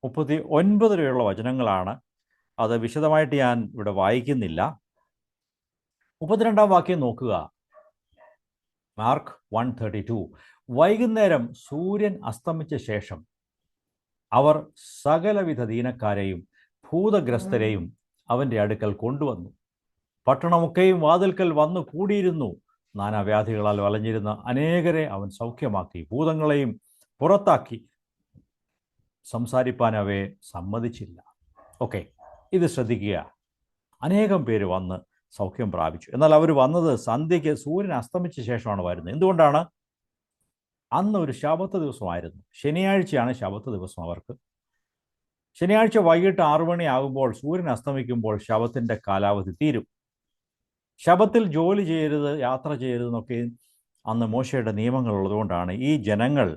39 വരെയുള്ള വചനങ്ങളാണ്. അത് വിശദമായിട്ട് ഞാൻ ഇവിടെ വായിക്കുന്നില്ല. 32 വാക്യം നോക്കുക. മാർക്ക് 1:32. വൈകുന്നേരം സൂര്യൻ അസ്തമിച്ച ശേഷം അവർ സകലവിധ ദീനക്കാരെയും ഭൂതഗ്രസ്തരെയും അവൻ്റെ അടുക്കൽ കൊണ്ടുവന്നു. പട്ടണമൊക്കെയും വാതിൽക്കൽ വന്നു കൂടിയിരുന്നു. നാനാവ്യാധികളാൽ വലഞ്ഞിരുന്ന അനേകരെ അവൻ സൗഖ്യമാക്കി, ഭൂതങ്ങളെയും പുറത്താക്കി. സംസാരിപ്പാൻ അവയെ സമ്മതിച്ചില്ല. ഓക്കെ, ഇത് ശ്രദ്ധിക്കുക. അനേകം പേര് വന്ന് സൗഖ്യം പ്രാപിച്ചു. എന്നാൽ അവർ വന്നത് സന്ധ്യയ്ക്ക്, സൂര്യൻ അസ്തമിച്ച ശേഷമാണ് വരുന്നത്. എന്തുകൊണ്ടാണ്? അന്ന് ഒരു ശബത്ത് ദിവസമായിരുന്നു. ശനിയാഴ്ചയാണ് ശബത്ത് ദിവസം അവർക്ക്. ശനിയാഴ്ച വൈകിട്ട് 6 മണിയാകുമ്പോൾ സൂര്യൻ അസ്തമിക്കുമ്പോൾ ശബത്തിൻ്റെ കാലാവധി തീരും. ശബത്തിൽ ജോലി ചെയ്യരുത്, യാത്ര ചെയ്യരുതെന്നൊക്കെ അന്ന് മോശയുടെ നിയമങ്ങൾ ഉള്ളതുകൊണ്ടാണ് ഈ ജനങ്ങൾ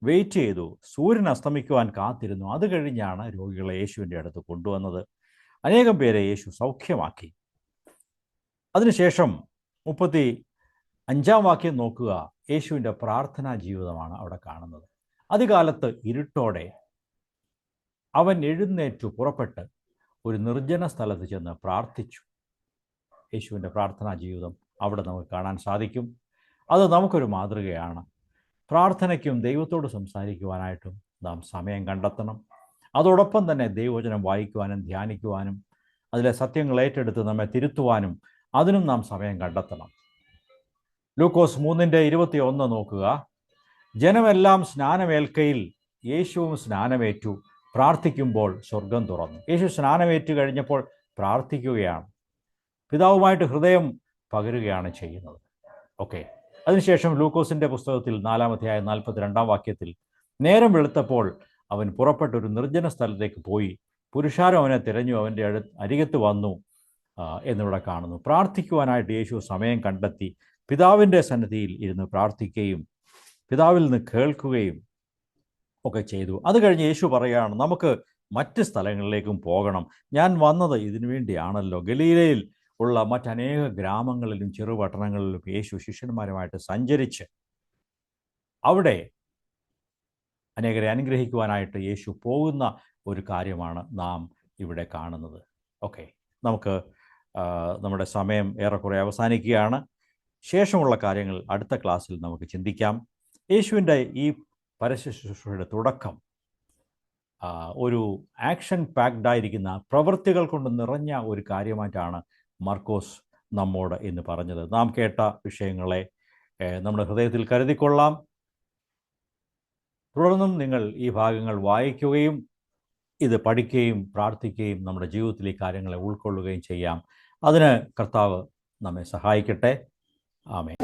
വെയിറ്റ് ചെയ്തു, സൂര്യൻ അസ്തമിക്കുവാൻ കാത്തിരുന്നു. അത് കഴിഞ്ഞാണ് രോഗികളെ യേശുവിൻ്റെ അടുത്ത് കൊണ്ടുവന്നത്. അനേകം പേരെ യേശു സൗഖ്യമാക്കി. അതിനുശേഷം 35 വാക്യം നോക്കുക. യേശുവിൻ്റെ പ്രാർത്ഥനാ ജീവിതമാണ് അവിടെ കാണുന്നത്. അതികാലത്ത് ഇരുട്ടോടെ അവൻ എഴുന്നേറ്റു പുറപ്പെട്ട് ഒരു നിർജ്ജന സ്ഥലത്ത് ചെന്ന് പ്രാർത്ഥിച്ചു. യേശുവിൻ്റെ പ്രാർത്ഥനാ ജീവിതം അവിടെ നമുക്ക് കാണാൻ സാധിക്കും. അത് നമുക്കൊരു മാതൃകയാണ്. പ്രാർത്ഥനയ്ക്കും ദൈവത്തോട് സംസാരിക്കുവാനായിട്ടും നാം സമയം കണ്ടെത്തണം. അതോടൊപ്പം തന്നെ ദൈവവചനം വായിക്കുവാനും ധ്യാനിക്കുവാനും അതിലെ സത്യങ്ങൾ ഏറ്റെടുത്ത് നമ്മെ തിരുത്തുവാനും അതിനും നാം സമയം കണ്ടെത്തണം. ലൂക്കോസ് 3:21 നോക്കുക. ജനമെല്ലാം സ്നാനമേൽക്കയിൽ യേശുവും സ്നാനമേറ്റു പ്രാർത്ഥിക്കുമ്പോൾ സ്വർഗം തുറന്നു. യേശു സ്നാനമേറ്റു കഴിഞ്ഞപ്പോൾ പ്രാർത്ഥിക്കുകയാണ്. പിതാവുമായിട്ട് ഹൃദയം പകരുകയാണ് ചെയ്യുന്നത്. ഓക്കെ, അതിനുശേഷം ലൂക്കോസിൻ്റെ പുസ്തകത്തിൽ 4-ാം അധ്യായം 42-ാം വാക്യത്തിൽ നേരം വെളുത്തപ്പോൾ അവൻ പുറപ്പെട്ടൊരു നിർജ്ജന സ്ഥലത്തേക്ക് പോയി. പുരുഷാരം അവനെ തിരഞ്ഞു, അവൻ്റെ അരികത്ത് വന്നു എന്നിവിടെ കാണുന്നു. പ്രാർത്ഥിക്കുവാനായിട്ട് യേശു സമയം കണ്ടെത്തി പിതാവിൻ്റെ സന്നിധിയിൽ ഇരുന്ന് പ്രാർത്ഥിക്കുകയും പിതാവിൽ നിന്ന് കേൾക്കുകയും ഒക്കെ ചെയ്തു. അത് കഴിഞ്ഞ് യേശു പറയുകയാണ്, നമുക്ക് മറ്റ് സ്ഥലങ്ങളിലേക്കും പോകണം. ഞാൻ വന്നത് ഇതിനു വേണ്ടിയാണല്ലോ. ഗലീലയിൽ ഉള്ള മറ്റനേക ഗ്രാമങ്ങളിലും ചെറുപട്ടണങ്ങളിലും യേശു ശിഷ്യന്മാരുമായിട്ട് സഞ്ചരിച്ച് അവിടെ അനേകരെ അനുഗ്രഹിക്കുവാനായിട്ട് യേശു പോകുന്ന ഒരു കാര്യമാണ് നാം ഇവിടെ കാണുന്നത്. ഓക്കെ, നമുക്ക് നമ്മുടെ സമയം ഏറെക്കുറെ അവസാനിക്കുകയാണ്. ശേഷമുള്ള കാര്യങ്ങൾ അടുത്ത ക്ലാസ്സിൽ നമുക്ക് ചിന്തിക്കാം. യേശുവിൻ്റെ ഈ പരശുശ്രൂഷയുടെ തുടക്കം ഒരു ആക്ഷൻ പാക്ഡായിരിക്കുന്ന പ്രവൃത്തികൾ കൊണ്ട് നിറഞ്ഞ ഒരു കാര്യമായിട്ടാണ് മർക്കോസ് നമ്മോട് ഇന്ന് പറഞ്ഞത്. നാം കേട്ട വിഷയങ്ങളെ നമ്മുടെ ഹൃദയത്തിൽ കരുതിക്കൊള്ളാം. തുടർന്നും നിങ്ങൾ ഈ ഭാഗങ്ങൾ വായിക്കുകയും ഇത് പഠിക്കുകയും പ്രാർത്ഥിക്കുകയും നമ്മുടെ ജീവിതത്തിലെ കാര്യങ്ങളെ ഉൾക്കൊള്ളുകയും ചെയ്യാം. അതിന് കർത്താവ് നമ്മെ സഹായിക്കട്ടെ. ആമേൻ.